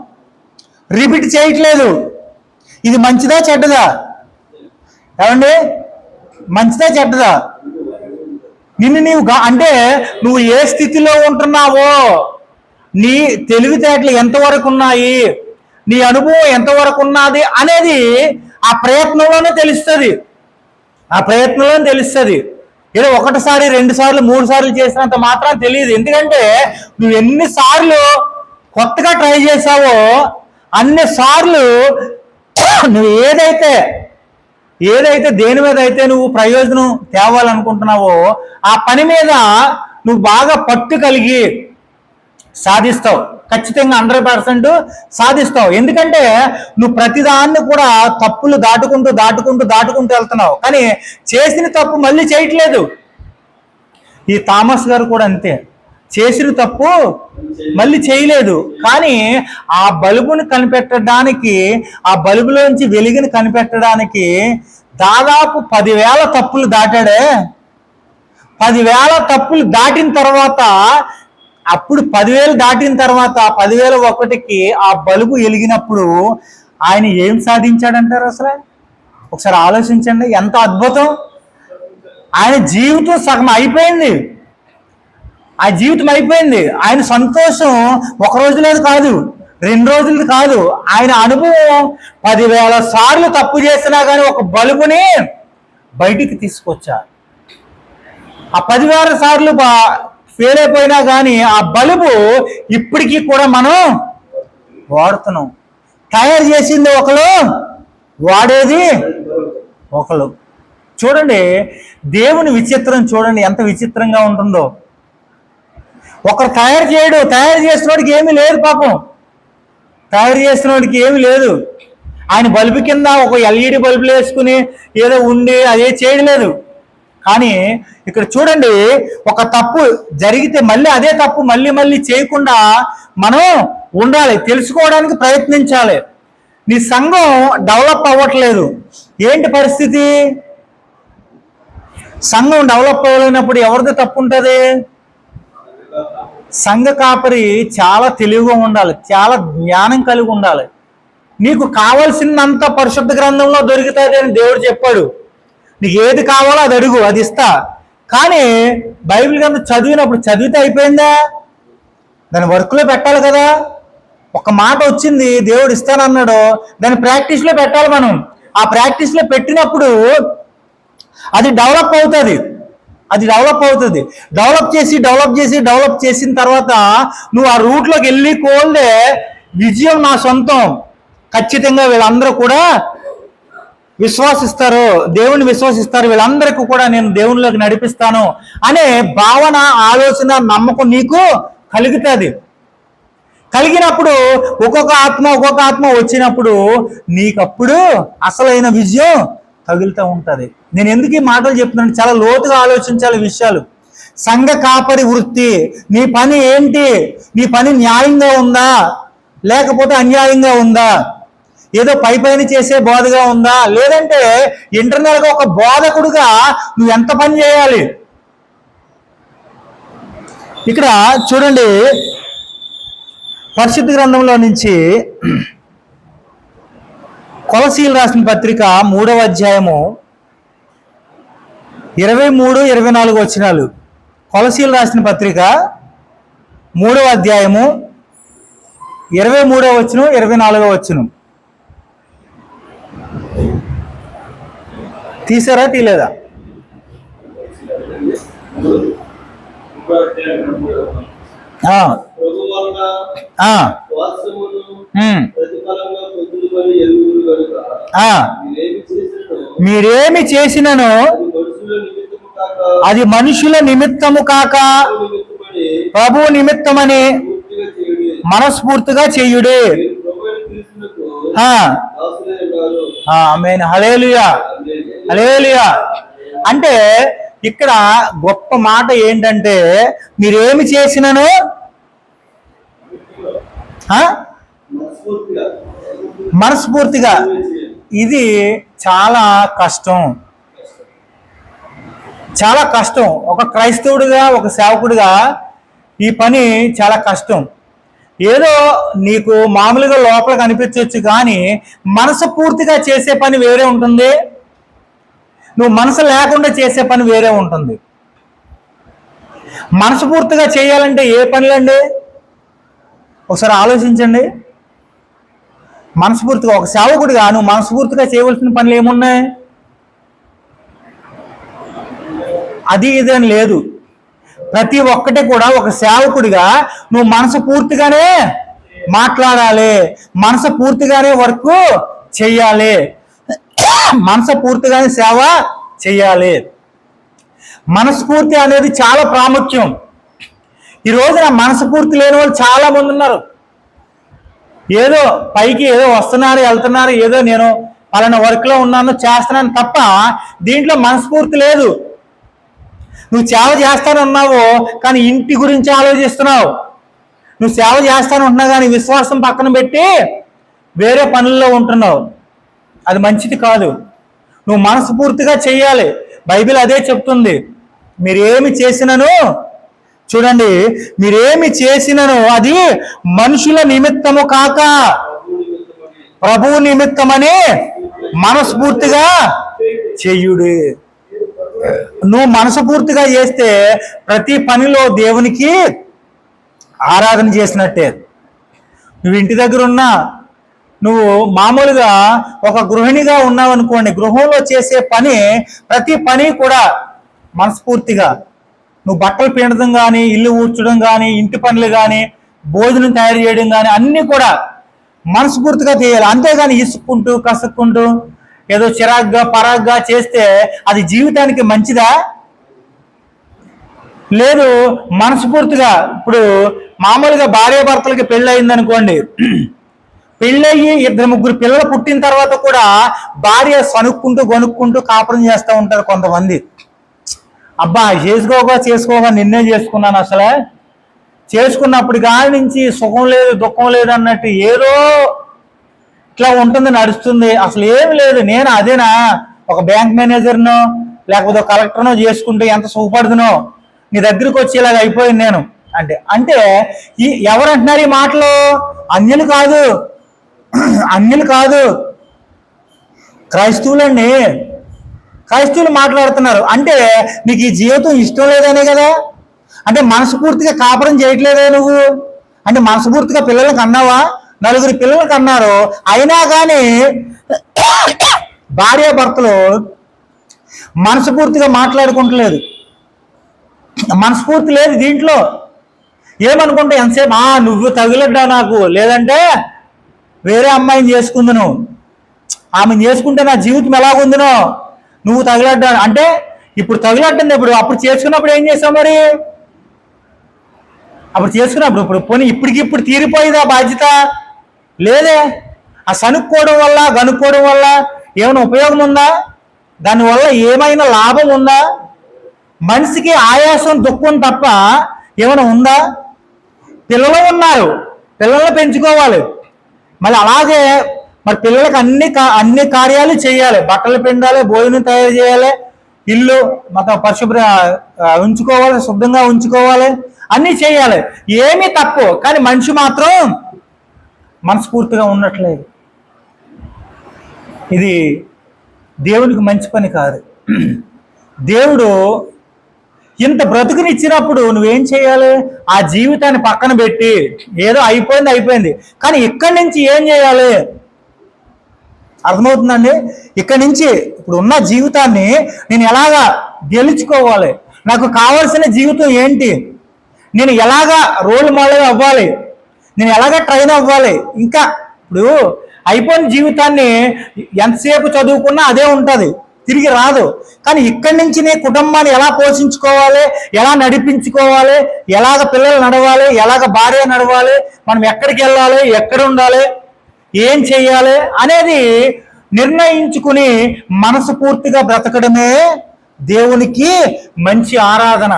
రిపీట్ చేయట్లేదు. ఇది మంచిదా చెడ్డదా? ఏమండి, మంచిదా చెడ్డదా? అంటే నువ్వు ఏ స్థితిలో ఉంటున్నావో, నీ తెలివితేటలు ఎంతవరకు ఉన్నాయి, నీ అనుభవం ఎంతవరకు ఉన్నది అనేది ఆ ప్రయత్నంలోనే తెలుస్తుంది. ఏదో ఒకటిసారి 2 సార్లు 3 సార్లు చేసినంత మాత్రం తెలియదు. ఎందుకంటే నువ్వు ఎన్నిసార్లు కొత్తగా ట్రై చేసావో అన్ని సార్లు నువ్వు ఏదైతే దేని మీద అయితే నువ్వు ప్రయోజనం తేవాలనుకుంటున్నావో ఆ పని మీద నువ్వు బాగా పట్టు కలిగి సాధిస్తావు. ఖచ్చితంగా 100% సాధిస్తావు. ఎందుకంటే నువ్వు ప్రతిదాన్ని కూడా తప్పులు దాటుకుంటూ వెళ్తున్నావు, కానీ చేసిన తప్పు మళ్ళీ చేయట్లేదు. ఈ థామస్ గారు కూడా అంతే, చేసిన తప్పు మళ్ళీ చేయలేదు. కానీ ఆ బల్బుని కనిపెట్టడానికి, ఆ బల్బులోంచి వెలుగుని కనిపెట్టడానికి దాదాపు 10,000 తప్పులు దాటాడే. 10,000 తప్పులు దాటిన తర్వాత, అప్పుడు 10,000 దాటిన తర్వాత 10,001కి ఆ బల్బు వెలిగినప్పుడు ఆయన ఏం సాధించాడంటారు? అసలు ఒకసారి ఆలోచించండి, ఎంత అద్భుతం! ఆయన జీవితం సగం అయిపోయింది. ఆయన సంతోషం 1 రోజులేదు కాదు, 2 రోజులది కాదు. ఆయన అనుభవం 10,000 సార్లు తప్పు చేసినా కానీ ఒక బల్బుని బయటికి తీసుకొచ్చారు. ఆ 10,000 సార్లు ఫెయిల్ అయిపోయినా కానీ ఆ బల్బు ఇప్పటికీ కూడా మనం వాడుతున్నాం. తయారు చేసింది ఒకరు, వాడేది ఒకరు. చూడండి దేవుని విచిత్రం, చూడండి ఎంత విచిత్రంగా ఉంటుందో. ఒకరు తయారు చేసినోడికి ఏమీ లేదు పాపం, ఏమీ లేదు. ఆయన బల్బు కింద ఒక LED బల్బులు వేసుకుని ఏదో ఉండి అదే చేయలేదు. కానీ ఇక్కడ చూడండి, ఒక తప్పు జరిగితే మళ్ళీ అదే తప్పు మళ్ళీ చేయకుండా మనం ఉండాలి, తెలుసుకోవడానికి ప్రయత్నించాలి. నీ సంఘం డెవలప్ అవ్వట్లేదు, ఏంటి పరిస్థితి? సంఘం డెవలప్ అవ్వలేనప్పుడు ఎవరిది తప్పు ఉంటుంది? సంఘ కాపరి చాలా తెలివిగా ఉండాలి, చాలా జ్ఞానం కలిగి ఉండాలి. నీకు కావాల్సినంత పరిశుద్ధ గ్రంథంలో దొరుకుతుంది అని దేవుడు చెప్పాడు. నీకు ఏది కావాలో అది అడుగు, అది ఇస్తా. కానీ బైబిల్ గ్రంథం చదివితే అయిపోయిందా? దాని వర్క్లో పెట్టాలి కదా. ఒక మాట వచ్చింది, దేవుడు ఇస్తానన్నాడు, దాన్ని ప్రాక్టీస్లో పెట్టాలి మనం. ఆ ప్రాక్టీస్లో పెట్టినప్పుడు అది డెవలప్ అవుతుంది. డెవలప్ చేసిన తర్వాత నువ్వు ఆ రూట్లోకి వెళ్ళి కోల్దే విజయం నా సొంతం. ఖచ్చితంగా వీళ్ళందరూ కూడా విశ్వాసిస్తారు, దేవుని విశ్వాసిస్తారు, వీళ్ళందరికీ కూడా నేను దేవునిలోకి నడిపిస్తాను అనే భావన, ఆలోచన, నమ్మకం నీకు కలుగుతుంది. కలిగినప్పుడు ఒక్కొక్క ఆత్మ వచ్చినప్పుడు నీకప్పుడు అసలైన విజయం తగులుతూ ఉంటుంది. నేను ఎందుకు ఈ మాటలు చెప్తున్నాను? చాలా లోతుగా ఆలోచించాలి విషయాలు. సంఘ కాపరి వృత్తి, నీ పని ఏంటి? నీ పని న్యాయంగా ఉందా లేకపోతే అన్యాయంగా ఉందా? ఏదో పైన చేసే బోధగా ఉందా, లేదంటే ఇంటర్నల్గా ఒక బోధకుడుగా నువ్వు ఎంత పని చేయాలి? ఇక్కడ చూడండి, పరిశుద్ధ గ్రంథంలో నుంచి కొలసీలు రాసిన పత్రిక 3వ అధ్యాయము 23-24 వచనాలు. కొలసీలు రాసిన పత్రిక 3వ అధ్యాయము 23వ వచనం 24వ వచనం. తీసారా తీలేదా? మీరేమి చేసినను అది మనుషుల నిమిత్తము కాక ప్రభు నిమిత్తమని మనస్ఫూర్తిగా చేయుడే. ఆమేన్, హల్లెలూయా, హల్లెలూయా. అంటే ఇక్కడ గొప్ప మాట ఏంటంటే, మీరేమి చేసినను మనస్ఫూర్తిగా. ఇది చాలా కష్టం. ఒక క్రైస్తవుడిగా, ఒక సేవకుడిగా ఈ పని చాలా కష్టం. ఏదో నీకు మామూలుగా లోపల కనిపించవచ్చు, కానీ మనసు పూర్తిగా చేసే పని వేరే ఉంటుంది, నువ్వు మనసు లేకుండా చేసే పని వేరే ఉంటుంది. మనస్ఫూర్తిగా చేయాలంటే ఏ పనులండి? ఒకసారి ఆలోచించండి. మనస్ఫూర్తిగా ఒక సేవకుడిగా నువ్వు మనస్ఫూర్తిగా చేయవలసిన పనులు ఏమున్నాయి? అది ఇదని లేదు. ప్రతి ఒక్కటి కూడా ఒక సేవకుడిగా నువ్వు మనస్ఫూర్తిగానే మాట్లాడాలి, మనస్ఫూర్తిగానే వర్క్ చెయ్యాలి, మనస్ఫూర్తిగానే సేవ చెయ్యాలి. మనస్ఫూర్తి అనేది చాలా ప్రాముఖ్యం. ఈ రోజున మనస్ఫూర్తి లేని వాళ్ళు చాలా మంది ఉన్నారు. ఏదో పైకి ఏదో వస్తున్నారు, వెళ్తున్నారు, ఏదో నేను పలానా వర్క్లో ఉన్నాను, చేస్తున్నాను తప్ప దీంట్లో మనస్ఫూర్తి లేదు. నువ్వు సేవ చేస్తానున్నావు కానీ ఇంటి గురించి ఆలోచిస్తున్నావు. నువ్వు సేవ చేస్తాను ఉంటున్నావు కానీ విశ్వాసం పక్కన పెట్టి వేరే పనుల్లో ఉంటున్నావు. అది మంచిది కాదు. నువ్వు మనస్ఫూర్తిగా చెయ్యాలి. బైబిల్ అదే చెప్తుంది. మీరేమి చేసినను, చూడండి, మీరేమి చేసినను అది మనుషుల నిమిత్తము కాక ప్రభువు నిమిత్తమని మనస్ఫూర్తిగా చెయ్యుడి. నువ్వు మనస్ఫూర్తిగా చేస్తే ప్రతి పనిలో దేవునికి ఆరాధన చేసినట్టే. నువ్వు ఇంటి దగ్గర ఉన్నా, నువ్వు మామూలుగా ఒక గృహిణిగా ఉన్నావు అనుకోండి, గృహంలో చేసే పని ప్రతి పని కూడా మనస్ఫూర్తిగా, నువ్వు బట్టలు పిండడం కానీ, ఇల్లు ఊడ్చడం కానీ, ఇంటి పనులు కానీ, భోజనం తయారు చేయడం కానీ అన్నీ కూడా మనస్ఫూర్తిగా చేయాలి. అంతేగాని ఇసుక్కుంటూ కసుక్కుంటూ ఏదో చిరాగ్గా పరాగ్గా చేస్తే అది జీవితానికి మంచిదా? లేదు. మనస్ఫూర్తిగా, ఇప్పుడు మామూలుగా భార్యాభర్తలకి పెళ్ళి అయిందనుకోండి, పెళ్ళయ్యి 2-3 పిల్లలు పుట్టిన తర్వాత కూడా భార్య సనుక్కుంటూ గొనుక్కుంటూ కాపురం చేస్తూ ఉంటారు కొంతమంది. అబ్బా చేసుకోగా నిన్నే చేసుకున్నాను, అసలు చేసుకున్నప్పుడు కాడి నుంచి సుఖం లేదు దుఃఖం లేదు అన్నట్టు ఏదో ఇట్లా ఉంటుంది, నడుస్తుంది, అసలు ఏమి లేదు. నేను అదేనా ఒక బ్యాంక్ మేనేజర్నో లేకపోతే కలెక్టర్నో చేసుకుంటే ఎంత సుఖపడుతునో, నీ దగ్గరికి వచ్చి ఇలాగ అయిపోయింది నేను అంటే ఎవరంటున్నారు ఈ మాటలు? అన్యులు కాదు, క్రైస్తవులండి. క్రైస్తవులు మాట్లాడుతున్నారు. అంటే నీకు ఈ జీవితం ఇష్టం లేదనే కదా? అంటే మనస్ఫూర్తిగా కాపురం చేయట్లేదే నువ్వు? అంటే మనస్ఫూర్తిగా పిల్లలకు అన్నావా? 4 పిల్లలకు అన్నారు, అయినా కానీ భార్యాభర్తలు మనస్ఫూర్తిగా మాట్లాడుకుంటలేదు. మనస్ఫూర్తి లేదు దీంట్లో. ఏమనుకుంటే ఎంతసేపు నువ్వు తగిలడ్డా నాకు, లేదంటే వేరే అమ్మాయిని చేసుకుందును, ఆమెను చేసుకుంటే నా జీవితం ఎలాగుందినో, నువ్వు తగిలడ్డా అంటే ఇప్పుడు తగిలడ్డింది. అప్పుడు చేసుకున్నప్పుడు ఏం చేసావు మరి? అప్పుడు చేసుకున్నప్పుడు ఇప్పుడు పోనీ ఇప్పటికిప్పుడు తీరిపోయిందా బాధ్యత? లేదే. ఆ సనుక్కోవడం వల్ల గనుక్కోవడం వల్ల ఏమైనా ఉపయోగం ఉందా? దానివల్ల ఏమైనా లాభం ఉందా? మనిషికి ఆయాసం దుఃఖం తప్ప ఏమైనా ఉందా? పిల్లలు ఉన్నారు, పిల్లల్ని పెంచుకోవాలి. మళ్ళీ అలాగే మరి పిల్లలకు అన్ని కార్యాలు చేయాలి. బట్టలు పిండాలి, భోజనం తయారు చేయాలి, ఇల్లు మొత్తం పరిశుభ్ర ఉంచుకోవాలి, శుద్ధంగా ఉంచుకోవాలి, అన్నీ చేయాలి. ఏమీ తప్పు. కానీ మనిషి మాత్రం మనస్ఫూర్తిగా ఉండట్లేదు. ఇది దేవునికి మంచి పని కాదు. దేవుడు ఇంత బ్రతుకునిచ్చినప్పుడు నువ్వేం చేయాలి? ఆ జీవితాన్ని పక్కన పెట్టి ఏదో అయిపోయింది, కానీ ఇక్కడి నుంచి ఏం చేయాలి? అర్థమవుతుందండి? ఇక్కడి నుంచి ఇప్పుడు ఉన్న జీవితాన్ని నేను ఎలాగా గెలుచుకోవాలి? నాకు కావాల్సిన జీవితం ఏంటి? నేను ఎలాగా రోల్ మోడల్ అవ్వాలి? నేను ఎలాగా ట్రైన్ అవ్వాలి? ఇంకా ఇప్పుడు అయిపోయిన జీవితాన్ని ఎంతసేపు చదువుకున్నా అదే ఉంటుంది, తిరిగి రాదు. కానీ ఇక్కడి నుంచి నీ కుటుంబాన్ని ఎలా పోషించుకోవాలి, ఎలా నడిపించుకోవాలి, ఎలాగ పిల్లలు నడవాలి, ఎలాగ భార్య నడవాలి, మనం ఎక్కడికి వెళ్ళాలి, ఎక్కడ ఉండాలి, ఏం చెయ్యాలి అనేది నిర్ణయించుకుని మనస్ఫూర్తిగా బ్రతకడమే దేవునికి మంచి ఆరాధన.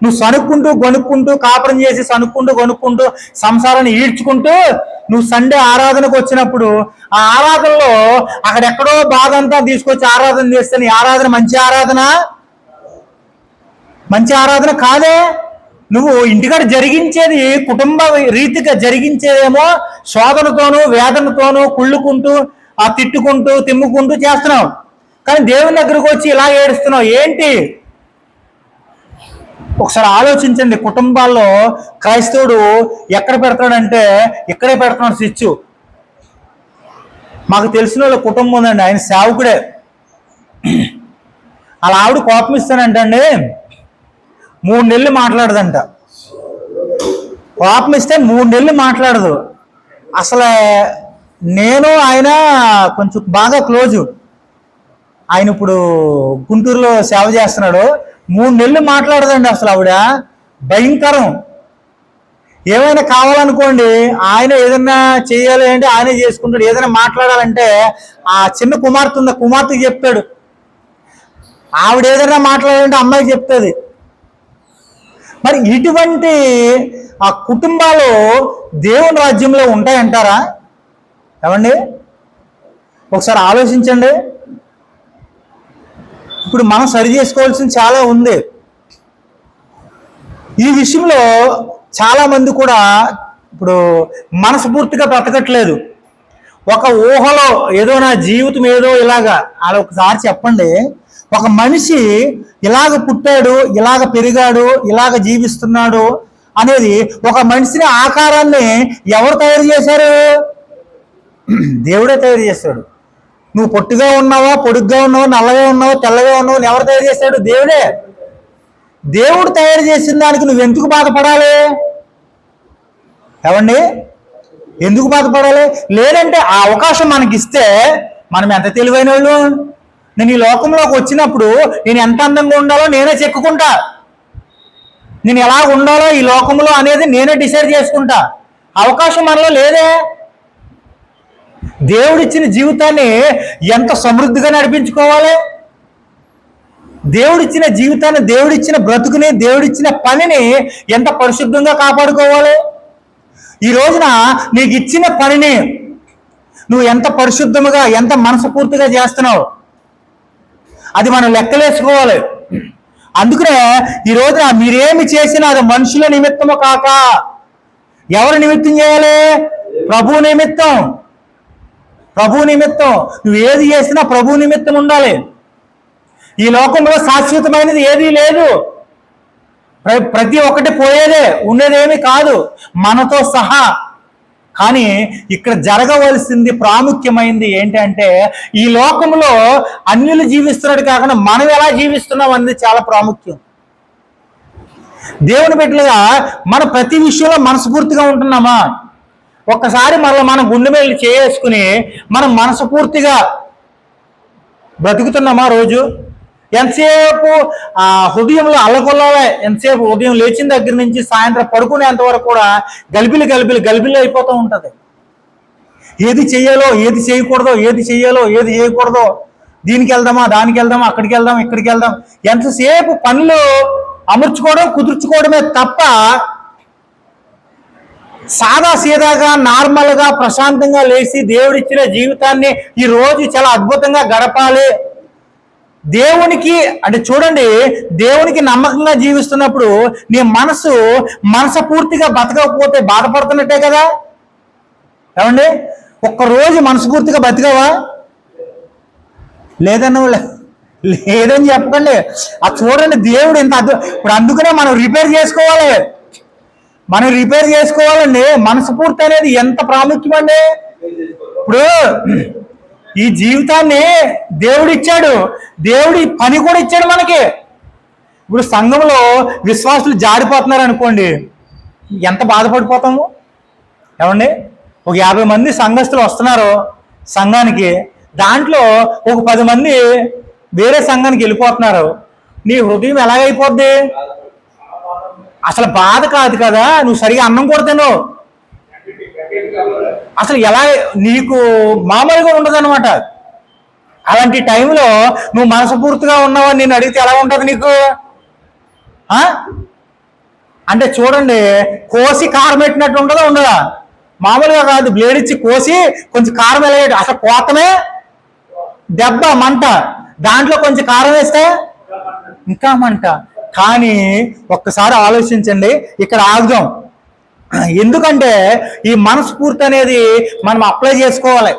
నువ్వు సనుక్కుంటూ గొనుక్కుంటూ కాపురం చేసి సనుక్కుంటూ గొనుక్కుంటూ సంసారాన్ని ఈడ్చుకుంటూ నువ్వు సండే ఆరాధనకు వచ్చినప్పుడు ఆ ఆరాధనలో అక్కడెక్కడో బాధ అంతా తీసుకొచ్చి ఆరాధన చేస్తే నీ ఆరాధన మంచి ఆరాధన కాదే. నువ్వు ఇంటికాడ జరిగించేది కుటుంబ రీతిగా జరిగించేదేమో శోధనతోనూ వేదనతోనూ కుళ్ళుకుంటూ తిట్టుకుంటూ తిమ్ముకుంటూ చేస్తున్నావు. కానీ దేవుని దగ్గరకు వచ్చి ఇలా ఏడుస్తున్నావు ఏంటి? ఒకసారి ఆలోచించండి, కుటుంబాల్లో క్రైస్తవుడు ఎక్కడ పెడతాడంటే ఇక్కడే పెడుతున్నాడు స్విచ్. మాకు తెలిసిన వాళ్ళ కుటుంబం ఉందండి, ఆయన సేవకుడే. అలా ఆవిడ కోపం ఇస్తానంటండి 3 నెలలు మాట్లాడదంట. కోపం ఇస్తే 3 నెలలు మాట్లాడదు. అసలు నేను ఆయన కొంచెం బాగా క్లోజు. ఆయన ఇప్పుడు గుంటూరులో సేవ చేస్తున్నాడు. 3 నెలలు మాట్లాడదండి అసలు ఆవిడ. భయంకరం. ఏమైనా కావాలనుకోండి, ఆయన ఏదైనా చేయాలి అంటే ఆయనే చేసుకుంటాడు. ఏదైనా మాట్లాడాలంటే ఆ చిన్న కుమార్తె ఉంది, కుమార్తెకి చెప్తాడు. ఆవిడ ఏదైనా మాట్లాడాలంటే అమ్మాయికి చెప్తుంది. మరి ఇటువంటి ఆ కుటుంబాలు దేవుని రాజ్యంలో ఉంటాయంటారా? ఏమండి, ఒకసారి ఆలోచించండి. ఇప్పుడు మనం సరి చేసుకోవాల్సింది చాలా ఉంది. ఈ విషయంలో చాలా మంది కూడా ఇప్పుడు మనస్ఫూర్తిగా బ్రతకట్లేదు. ఒక ఊహలో ఏదో నా జీవితం ఏదో ఇలాగా. అలా ఒకసారి చెప్పండి, ఒక మనిషి ఇలాగ పుట్టాడు, ఇలాగ పెరిగాడు, ఇలాగ జీవిస్తున్నాడు అనేది ఒక మనిషిని ఆకారాన్ని ఎవరు తయారు చేశారు? దేవుడే తయారు చేస్తాడు. నువ్వు పొట్టిగా ఉన్నావా, పొడుగ్గా ఉన్నావా, నల్లగా ఉన్నావా, తెల్లగా ఉన్నావా, ఎవరు తయారు చేశాడు? దేవుడే. దేవుడు తయారు చేసిన దానికి నువ్వు ఎందుకు బాధపడాలి? ఏమండి, ఎందుకు బాధపడాలి? లేదంటే ఆ అవకాశం మనకి ఇస్తే మనం ఎంత తెలివైన వాళ్ళు. నేను ఈ లోకంలోకి వచ్చినప్పుడు నేను ఎంత అందంగా ఉండాలో నేనే చెక్కుకుంటా. నేను ఎలా ఉండాలో ఈ లోకంలో అనేది నేనే డిసైడ్ చేసుకుంటా. అవకాశం మనలో లేదే. దేవుడిచ్చిన జీవితాన్ని ఎంత సమృద్ధిగా నడిపించుకోవాలి. దేవుడిచ్చిన జీవితాన్ని, దేవుడిచ్చిన బ్రతుకుని, దేవుడిచ్చిన పనిని ఎంత పరిశుద్ధంగా కాపాడుకోవాలి. ఈ రోజున నీకు ఇచ్చిన పనిని నువ్వు ఎంత పరిశుద్ధముగా, ఎంత మనస్ఫూర్తిగా చేస్తున్నావు, అది మనం లెక్కలేసుకోవాలి. అందుకనే ఈ రోజున మీరేమి చేసినా అది మనుషుల నిమిత్తము కాక ఎవరి నిమిత్తం చేయాలి? ప్రభు నిమిత్తం. ప్రభు నిమిత్తం. నువ్వు ఏది చేసినా ప్రభు నిమిత్తం ఉండాలి. ఈ లోకంలో శాశ్వతమైనది ఏదీ లేదు. ప్రతి ఒక్కటి పోయేదే, ఉండేదేమీ కాదు మనతో సహా. కానీ ఇక్కడ జరగవలసింది, ప్రాముఖ్యమైనది ఏంటంటే ఈ లోకంలో అన్యులు జీవిస్తున్నాడు కాకుండా మనం ఎలా జీవిస్తున్నాం అనేది చాలా ప్రాముఖ్యం. దేవుని బిడ్డలుగా మన ప్రతి విషయంలో మనస్ఫూర్తిగా ఉంటున్నామా? ఒక్కసారి మన గుండె మీద చేసుకుని మనం మనస్ఫూర్తిగా బ్రతుకుతున్నామా? రోజు ఎంతసేపు హృదయంలో అల్లకొల్లాలే. ఎంతసేపు ఉదయం లేచిన దగ్గర నుంచి సాయంత్రం పడుకునేంత వరకు కూడా గలిబిలి అయిపోతూ ఉంటుంది. ఏది చెయ్యాలో, ఏది చేయకూడదో, ఏది చెయ్యాలో, ఏది చేయకూడదో, దీనికి వెళ్దామా, దానికి వెళ్దామా, అక్కడికి వెళ్దాం, ఇక్కడికి వెళ్దాం, ఎంతసేపు పనులు అమర్చుకోవడం, కుదుర్చుకోవడమే తప్ప సాదా సీదాగా, నార్మల్గా, ప్రశాంతంగా లేచి దేవుడిచ్చిన జీవితాన్ని ఈ రోజు చాలా అద్భుతంగా గడపాలి. దేవునికి అంటే చూడండి, దేవునికి నమ్మకంగా జీవిస్తున్నప్పుడు నీ మనస్ఫూర్తిగా బతకకపోతే బాధపడుతున్నట్టే కదా. ఏమండి, ఒక్కరోజు మనస్ఫూర్తిగా బతికావా? లేదని చెప్పకండి. అది చూడండి, దేవుడు ఇంత ఇప్పుడు అందుకనే మనం రిపేర్ చేసుకోవాలండి. మనస్ఫూర్తి అనేది ఎంత ప్రాముఖ్యమండి. ఇప్పుడు ఈ జీవితాన్ని దేవుడు ఇచ్చాడు, దేవుడి పని కూడా ఇచ్చాడు మనకి. ఇప్పుడు సంఘంలో విశ్వాసులు జారిపోతున్నారు అనుకోండి, ఎంత బాధపడిపోతాము. ఏమండి, ఒక 50 మంది సంఘస్థులు వస్తున్నారు సంఘానికి, దాంట్లో ఒక 10 మంది వేరే సంఘానికి వెళ్ళిపోతున్నారు. నీ హృదయం ఎలాగైపోద్ది? అసలు బాధ కాదు కదా, నువ్వు సరిగా అన్నం కూడా తినవు. అసలు ఎలా నీకు మామూలుగా ఉండదన్నమాట. అలాంటి టైంలో నువ్వు మనస్ఫూర్తిగా ఉన్నావని నేను అడిగితే ఎలా ఉంటుంది నీకు? అంటే చూడండి, కోసి కారం పెట్టినట్టు ఉండదా? మామూలుగా కాదు, బ్లేడ్ ఇచ్చి కోసి కొంచెం కారం ఎలా, అసలు కోతమే దెబ్బ, మంట. దాంట్లో కొంచెం కారం వేస్తే ఇంకా మంట. కానీ ఒక్కసారి ఆలోచించండి, ఇక్కడ ఆగుదాం. ఎందుకంటే ఈ మనస్ఫూర్తి అనేది మనం అప్లై చేసుకోవాలి.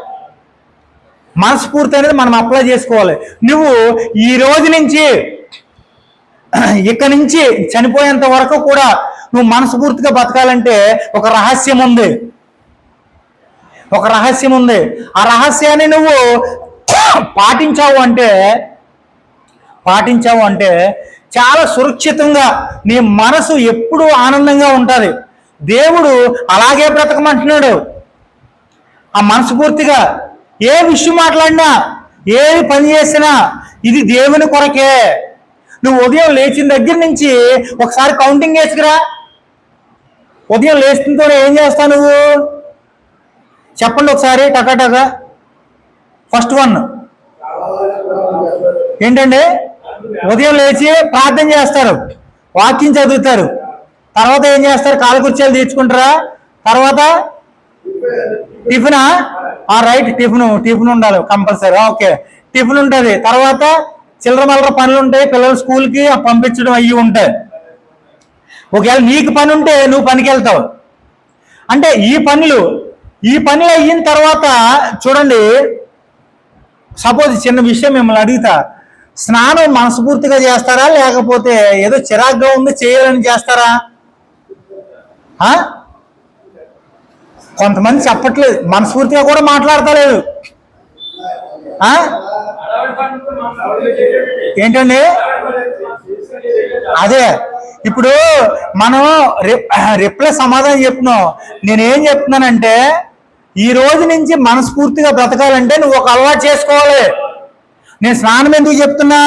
నువ్వు ఈ రోజు నుంచి ఇక నుంచి చనిపోయేంత వరకు కూడా నువ్వు మనస్ఫూర్తిగా బతకాలంటే ఒక రహస్యం ఉంది. ఒక రహస్యం ఉంది. ఆ రహస్యాన్ని నువ్వు పాటించావు అంటే చాలా సురక్షితంగా నీ మనసు ఎప్పుడూ ఆనందంగా ఉంటుంది. దేవుడు అలాగే బ్రతకమంటున్నాడు. ఆ మనస్ఫూర్తిగా ఏ విషయం మాట్లాడినా, ఏ పని చేసినా ఇది దేవుని కొరకే. నువ్వు ఉదయం లేచిన దగ్గర నుంచి ఒకసారి కౌంటింగ్ వేసుకురా. ఉదయం లేస్తుంటేనే ఏం చేస్తావు నువ్వు? చెప్పండి ఒకసారి టకా. ఫస్ట్ వన్ ఏంటండి? ఉదయం లేచి ప్రార్థన చేస్తారు, వాక్యం చదువుతారు, తర్వాత ఏం చేస్తారు? కాలకుర్చీలు తీర్చుకుంటారా? తర్వాత టిఫినా? రైట్, టిఫిన్ ఉండాలి కంపల్సరీ. ఓకే, టిఫిన్ ఉంటుంది. తర్వాత చిల్లర మల్లర పనులు ఉంటాయి, పిల్లలు స్కూల్కి పంపించడం అయ్యి ఉంటాయి. ఒకవేళ నీకు పని ఉంటే నువ్వు పనికి వెళ్తావు. అంటే ఈ పనులు అయిన తర్వాత చూడండి, సపోజ్ చిన్న విషయం మిమ్మల్ని అడుగుతా, స్నానం మనస్ఫూర్తిగా చేస్తారా లేకపోతే ఏదో చిరాగ్గా ఉంది చేయాలని చేస్తారా? కొంతమంది చెప్పట్లేదు, మనస్ఫూర్తిగా కూడా మాట్లాడతలేదు. ఏంటండి? అదే ఇప్పుడు మనం రిప్లై సమాధానం చెప్తున్నాం. నేనేం చెప్తున్నానంటే, ఈ రోజు నుంచి మనస్ఫూర్తిగా బ్రతకాలంటే నువ్వు ఒక అలవాటు చేసుకోవాలి. నేను స్నానం ఎందుకు చెప్తున్నా?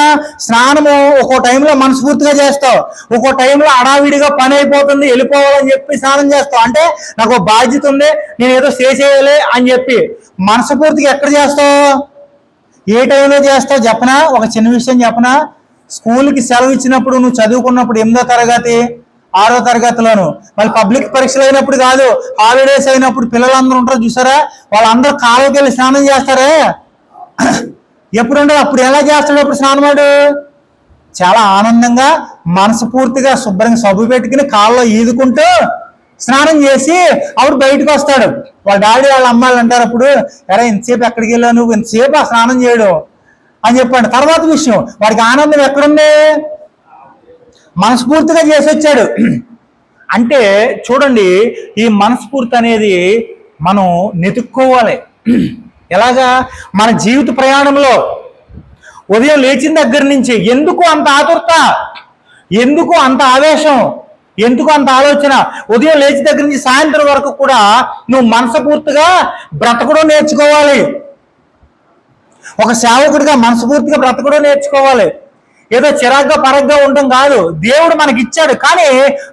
స్నానము ఒక్కో టైంలో మనస్ఫూర్తిగా చేస్తావు, ఒక్కో టైంలో అడావిడిగా పని అయిపోతుంది వెళ్ళిపోవాలని చెప్పి స్నానం చేస్తావు. అంటే నాకు బాధ్యత ఉంది, నేను ఏదో చేసేయాలి అని చెప్పి మనస్ఫూర్తిగా ఎక్కడ చేస్తావు? ఏ టైంలో చేస్తావు చెప్పనా? ఒక చిన్న విషయం చెప్పనా? స్కూల్కి సెలవు ఇచ్చినప్పుడు, నువ్వు చదువుకున్నప్పుడు 8వ తరగతి 6వ తరగతిలోను, మళ్ళీ పబ్లిక్ పరీక్షలు అయినప్పుడు కాదు, హాలిడేస్ అయినప్పుడు పిల్లలందరూ ఉంటారు చూసారా, వాళ్ళందరూ కాలువకి వెళ్ళి స్నానం చేస్తారే. ఎప్పుడు ఉండదు, అప్పుడు ఎలా చేస్తాడు? అప్పుడు స్నానమాడు చాలా ఆనందంగా మనస్ఫూర్తిగా శుభ్రంగా సబ్బు పెట్టుకుని కాళ్ళలో ఈదుకుంటూ స్నానం చేసి అప్పుడు బయటకు వస్తాడు. వాళ్ళ డాడీ వాళ్ళ అమ్మాయిలు అంటారు అప్పుడు, ఎరా ఇంతసేపు ఎక్కడికి వెళ్ళావు నువ్వు, ఇంతసేపు ఆ స్నానం చేయడం అని చెప్పాడు. తర్వాత విషయం, వాడికి ఆనందం ఎక్కడుంది? మనస్ఫూర్తిగా చేసి వచ్చాడు. అంటే చూడండి, ఈ మనస్ఫూర్తి అనేది మనం నెతుక్కోవాలి. ఎలాగా? మన జీవిత ప్రయాణంలో ఉదయం లేచిన దగ్గర నుంచి ఎందుకు అంత ఆతురత, ఎందుకు అంత ఆవేశం, ఎందుకు అంత ఆలోచన? ఉదయం లేచిన దగ్గర నుంచి సాయంత్రం వరకు కూడా నువ్వు మనస్ఫూర్తిగా బ్రతకడం నేర్చుకోవాలి. ఒక సేవకుడిగా మనస్ఫూర్తిగా బ్రతకడం నేర్చుకోవాలి. ఏదో చిరాగ్గా పరగ్గా ఉండడం కాదు. దేవుడు మనకి ఇచ్చాడు, కానీ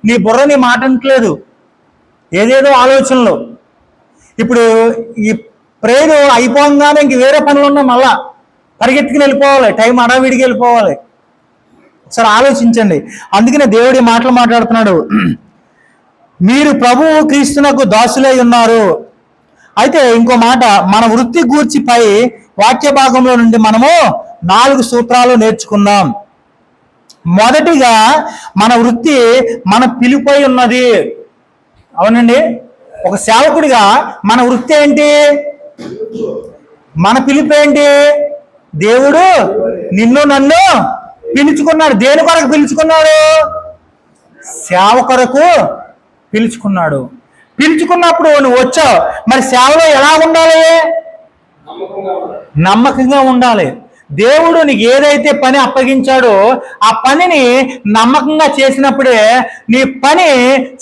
నీ బుర్ర నీ మాట అంటలేదు, ఏదేదో ఆలోచనలు. ఇప్పుడు ఈ ప్రేరు అయిపోగానే ఇంక వేరే పనులు ఉన్నా మళ్ళా పరిగెత్తుకుని వెళ్ళిపోవాలి, టైం అడావిడికి వెళ్ళిపోవాలి. ఒకసారి ఆలోచించండి. అందుకనే దేవుడి మాటలు మాట్లాడుతున్నాడు, మీరు ప్రభువు క్రీస్తునకు దాసులై ఉన్నారు. అయితే ఇంకో మాట, మన వృత్తి గూర్చి పై వాక్య భాగంలో నుండి మనము 4 సూత్రాలు నేర్చుకుందాం. మొదటిగా మన వృత్తి మన పిలుపై ఉన్నది. అవునండి, ఒక సేవకుడిగా మన వృత్తి ఏంటి? మన పిలుపు ఏంటి? దేవుడు నిన్ను నన్ను పిలుచుకున్నాడు. దేని కొరకు పిలుచుకున్నాడు? సేవ కొరకు పిలుచుకున్నాడు. పిలుచుకున్నప్పుడు నువ్వు వచ్చావు, మరి సేవలో ఎలా ఉండాలి? నమ్మకంగా ఉండాలి. దేవుడు నీకు ఏదైతే పని అప్పగించాడో ఆ పనిని నమ్మకంగా చేసినప్పుడే నీ పని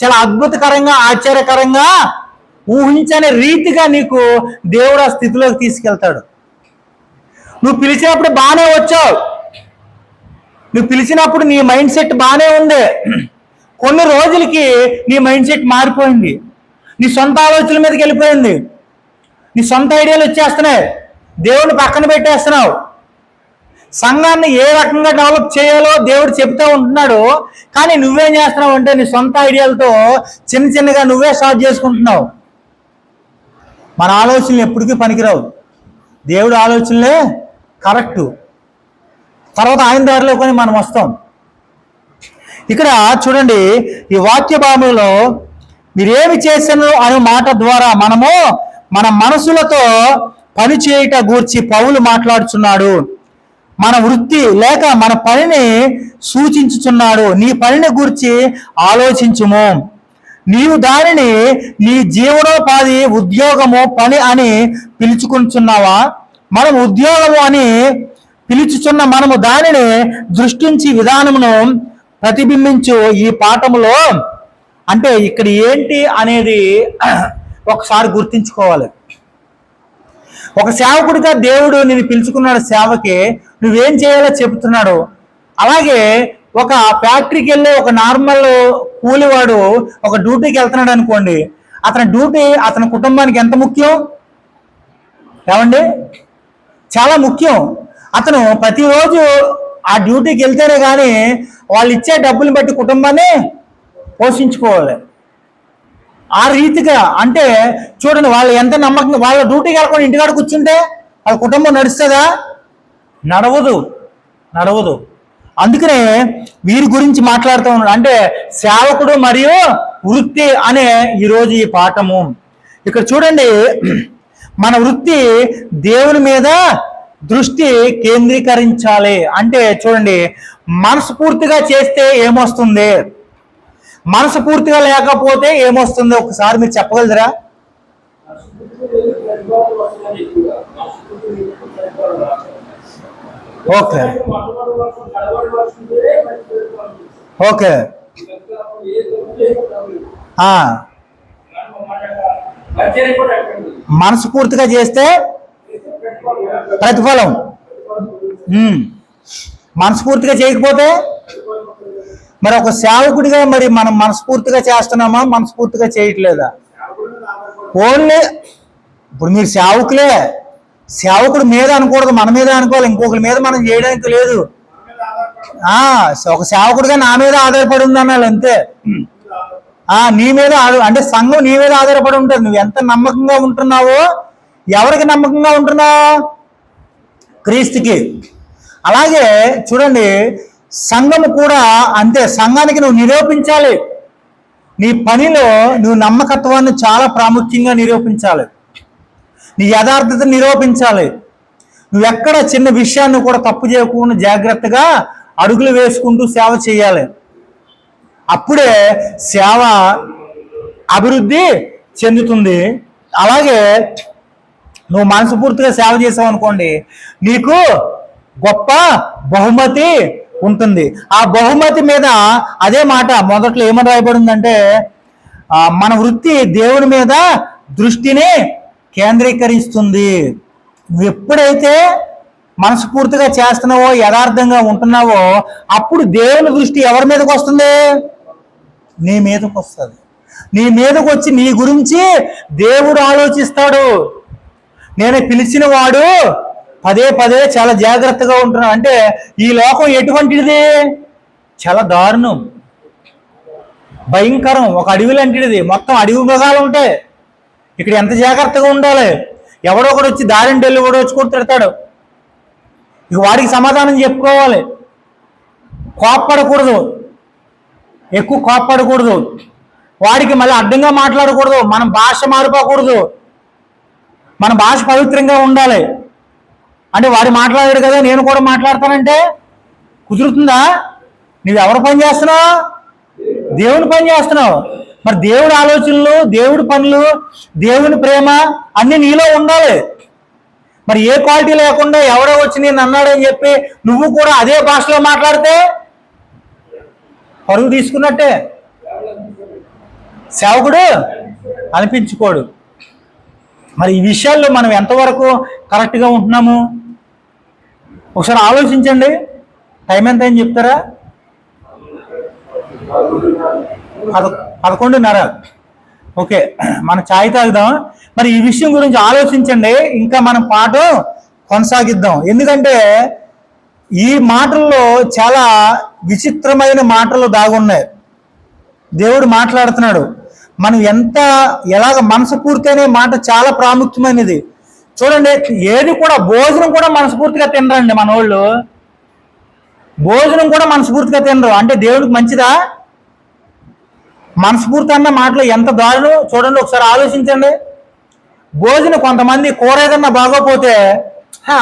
చాలా అద్భుతకరంగా, ఆశ్చర్యకరంగా, ఊహించని రీతిగా నీకు దేవుడు ఆ స్థితిలోకి తీసుకెళ్తాడు. నువ్వు పిలిచినప్పుడు బాగానే వచ్చావు, నువ్వు పిలిచినప్పుడు నీ మైండ్ సెట్ బాగానే ఉంది. కొన్ని రోజులకి నీ మైండ్ సెట్ మారిపోయింది, నీ సొంత ఆలోచనల మీదకి వెళ్ళిపోయింది, నీ సొంత ఐడియాలు వచ్చేస్తున్నాయి, దేవుడిని పక్కన పెట్టేస్తున్నావు. సంఘాన్ని ఏ రకంగా డెవలప్ చేయాలో దేవుడు చెప్తూ ఉంటున్నాడు, కానీ నువ్వేం చేస్తున్నావు అంటే నీ సొంత ఐడియాలతో చిన్నగా నువ్వే స్టార్ట్ చేసుకుంటున్నావు. మన ఆలోచనలు ఎప్పటికీ పనికిరావు, దేవుడి ఆలోచనలే కరెక్టు. తర్వాత ఆయన దారిలో కొని మనం వస్తాం. ఇక్కడ చూడండి, ఈ వాక్య భాగంలో మీరేమి చేశాను అనే మాట ద్వారా మనము మన మనసులతో పని చేయట గూర్చి పౌలు మాట్లాడుచున్నాడు. మన వృత్తి లేక మన పనిని సూచించుచున్నాడు. నీ పనిని గురించి ఆలోచించుము. నీవు దానిని నీ జీవనోపాధి, ఉద్యోగము, పని అని పిలుచుకుంటున్నావా? మనం ఉద్యోగము అని పిలుచుచున్న మనము దానిని దృష్టించి విధానమును ప్రతిబింబించు ఈ పాఠములో. అంటే ఇక్కడ ఏంటి అనేది ఒకసారి గుర్తించుకోవాలి. ఒక సేవకుడిగా దేవుడు నేను పిలుచుకున్నాడు సేవకి, నువ్వేం చేయాలో చెబుతున్నాడు. అలాగే ఒక ఫ్యాక్టరీకి వెళ్ళి ఒక నార్మల్ కూలివాడు ఒక డ్యూటీకి వెళ్తున్నాడు అనుకోండి, అతని డ్యూటీ అతని కుటుంబానికి ఎంత ముఖ్యం ఏమండి? చాలా ముఖ్యం. అతను ప్రతిరోజు ఆ డ్యూటీకి వెళ్తేనే కానీ వాళ్ళు ఇచ్చే డబ్బులు బట్టి కుటుంబాన్ని పోషించుకోవాలి. ఆ రీతిగా అంటే చూడండి, వాళ్ళు ఎంత నమ్మకంగా వాళ్ళ డ్యూటీకి వెళ్ళకుండా ఇంటికాడ కూర్చుంటే వాళ్ళ కుటుంబం నడుస్తుందా? నడవదు. అందుకనే వీరి గురించి మాట్లాడుతూ ఉన్నాడు. అంటే సేవకుడు మరియు వృత్తి అనే ఈరోజు ఈ పాఠము. ఇక్కడ చూడండి, మన వృత్తి దేవుని మీద దృష్టి కేంద్రీకరించాలి. అంటే చూడండి, మనస్ఫూర్తిగా చేస్తే ఏమొస్తుంది, మనస్ఫూర్తిగా లేకపోతే ఏమొస్తుంది ఒకసారి మీరు చెప్పగలరా? ఓకే ఓకే మనస్ఫూర్తిగా చేస్తే ప్రతిఫలం, మనస్ఫూర్తిగా చేయకపోతే మరి ఒక సేవకుడిగా మరి మనం మనస్ఫూర్తిగా చేస్తున్నామా, మనస్ఫూర్తిగా చేయట్లేదా? ఓన్లీ ఇప్పుడు మీరు సేవకులే, సేవకుడి మీద అనకూడదు, మన మీద అనుకోవాలి. ఇంకొకరి మీద మనం చేయడానికి లేదు. ఒక సేవకుడిగా నా మీద ఆధారపడి ఉంది అన్నాడు అంతే. నీ మీద అంటే సంఘం నీ మీద ఆధారపడి ఉంటుంది. నువ్వు ఎంత నమ్మకంగా ఉంటున్నావో, ఎవరికి నమ్మకంగా ఉంటున్నావు? క్రీస్తుకి. అలాగే చూడండి, సంఘము కూడా అంతే. సంఘానికి నువ్వు నిరూపించాలి. నీ పనిలో నువ్వు నమ్మకత్వాన్ని చాలా ప్రాముఖ్యంగా నిరూపించాలి. నీ యథార్థత నిరూపించాలి. నువ్వెక్కడ చిన్న విషయాన్ని కూడా తప్పు చేయకుండా జాగ్రత్తగా అడుగులు వేసుకుంటూ సేవ చేయాలి. అప్పుడే సేవ అభివృద్ధి చెందుతుంది. అలాగే నువ్వు మనస్ఫూర్తిగా సేవ చేసావు అనుకోండి, నీకు గొప్ప బహుమతి ఉంటుంది. ఆ బహుమతి మీద అదే మాట మొదట్లో ఏమని రాయబడిందంటే, మన వృత్తి దేవుని మీద దృష్టిని కేంద్రీకరిస్తుంది. నువ్వు ఎప్పుడైతే మనస్ఫూర్తిగా చేస్తున్నావో, యథార్థంగా ఉంటున్నావో, అప్పుడు దేవుని దృష్టి ఎవరి మీదకి వస్తుంది? నీ మీదకి వస్తుంది. నీ మీదకి వచ్చి నీ గురించి దేవుడు ఆలోచిస్తాడు. నేను పిలిచిన వాడు పదే పదే చాలా జాగ్రత్తగా ఉంటున్నాడు. అంటే ఈ లోకం ఎటువంటిది? చాలా దారుణం, భయంకరం. ఒక అడవి లాంటిది. మొత్తం అడవి మృగాలు ఉంటాయి. ఇక్కడ ఎంత జాగ్రత్తగా ఉండాలి. ఎవడో ఒకడు వచ్చి దారిని వెళ్ళి కూడా వచ్చి కూడా తిడతాడు. ఇక వాడికి సమాధానం చెప్పుకోవాలి. కోప్పడకూడదు, ఎక్కువ కోప్పడకూడదు. వాడికి మళ్ళీ అడ్డంగా మాట్లాడకూడదు. మన భాష మారిపోకూడదు. మన భాష పవిత్రంగా ఉండాలి. అంటే వాడు మాట్లాడాడు కదా నేను కూడా మాట్లాడతానంటే కుదురుతుందా? నువ్వు ఎవరు పని చేస్తున్నావు? దేవుని పని చేస్తున్నావు. మరి దేవుడి ఆలోచనలు, దేవుడి పనులు, దేవుని ప్రేమ అన్ని నీలో ఉండాలి. మరి ఏ క్వాలిటీ లేకుండా ఎవడో వచ్చి నేను అన్నాడని చెప్పి నువ్వు కూడా అదే భాషలో మాట్లాడితే పరుగు తీసుకున్నట్టే. సేవకుడు అనిపించుకోడు. మరి ఈ విషయాల్లో మనం ఎంతవరకు కరెక్ట్గా ఉంటున్నాము ఒకసారి ఆలోచించండి. టైం ఎంత అని చెప్తారా? 11:30. ఓకే, మన ఛాయ్ తాగుదాం. మరి ఈ విషయం గురించి ఆలోచించండి. ఇంకా మనం పాఠం కొనసాగిద్దాం. ఎందుకంటే ఈ మాటల్లో చాలా విచిత్రమైన మాటలు దాగున్నాయి. దేవుడు మాట్లాడుతున్నాడు. మనం ఎలాగ మనస్ఫూర్తి అనే మాట చాలా ప్రాముఖ్యమైనది. చూడండి, ఏది కూడా భోజనం కూడా మనస్ఫూర్తిగా తినరండి మన వాళ్ళు. భోజనం కూడా మనస్ఫూర్తిగా తినరు. అంటే దేవుడికి మంచిదా? మనస్ఫూర్తి అన్న మాటలు ఎంత దారుణం చూడండి. ఒకసారి ఆలోచించండి. భోజనం కొంతమంది కూర ఏదన్నా బాగోపోతే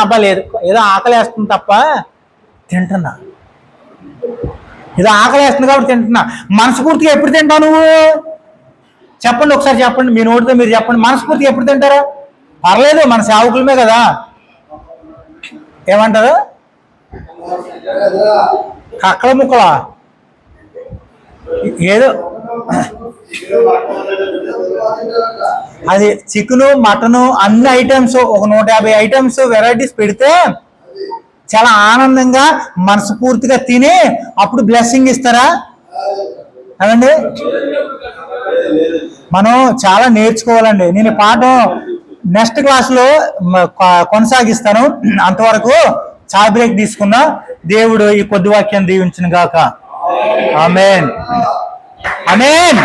అబ్బా లేదు, ఏదో ఆకలి వేస్తుంది తప్ప తింటున్నా, ఏదో ఆకలి వేస్తుంది కాబట్టి తింటున్నా. మనస్ఫూర్తిగా ఎప్పుడు తింటావు నువ్వు? చెప్పండి ఒకసారి, చెప్పండి మీ నోటితో మీరు చెప్పండి. మనస్ఫూర్తిగా ఎప్పుడు తింటారా? పర్లేదు, మన సేవకులమే కదా. ఏమంటారు? కక్కల ముక్కలా ఏదో అది చికెను మటను అన్ని ఐటమ్స్ ఒక 150 ఐటమ్స్ వెరైటీస్ పెడితే చాలా ఆనందంగా మనస్ఫూర్తిగా తిని అప్పుడు బ్లెస్సింగ్ ఇస్తారా? అదండి మనం చాలా నేర్చుకోవాలండి. నేను ఈ పాఠం నెక్స్ట్ క్లాస్లో కొనసాగిస్తాను. అంతవరకు చాయ్ బ్రేక్ తీసుకున్నా. దేవుడు ఈ కొద్ది వాక్యాన్ని దీవించును గాక. ఆమేన్, ఆమేన్.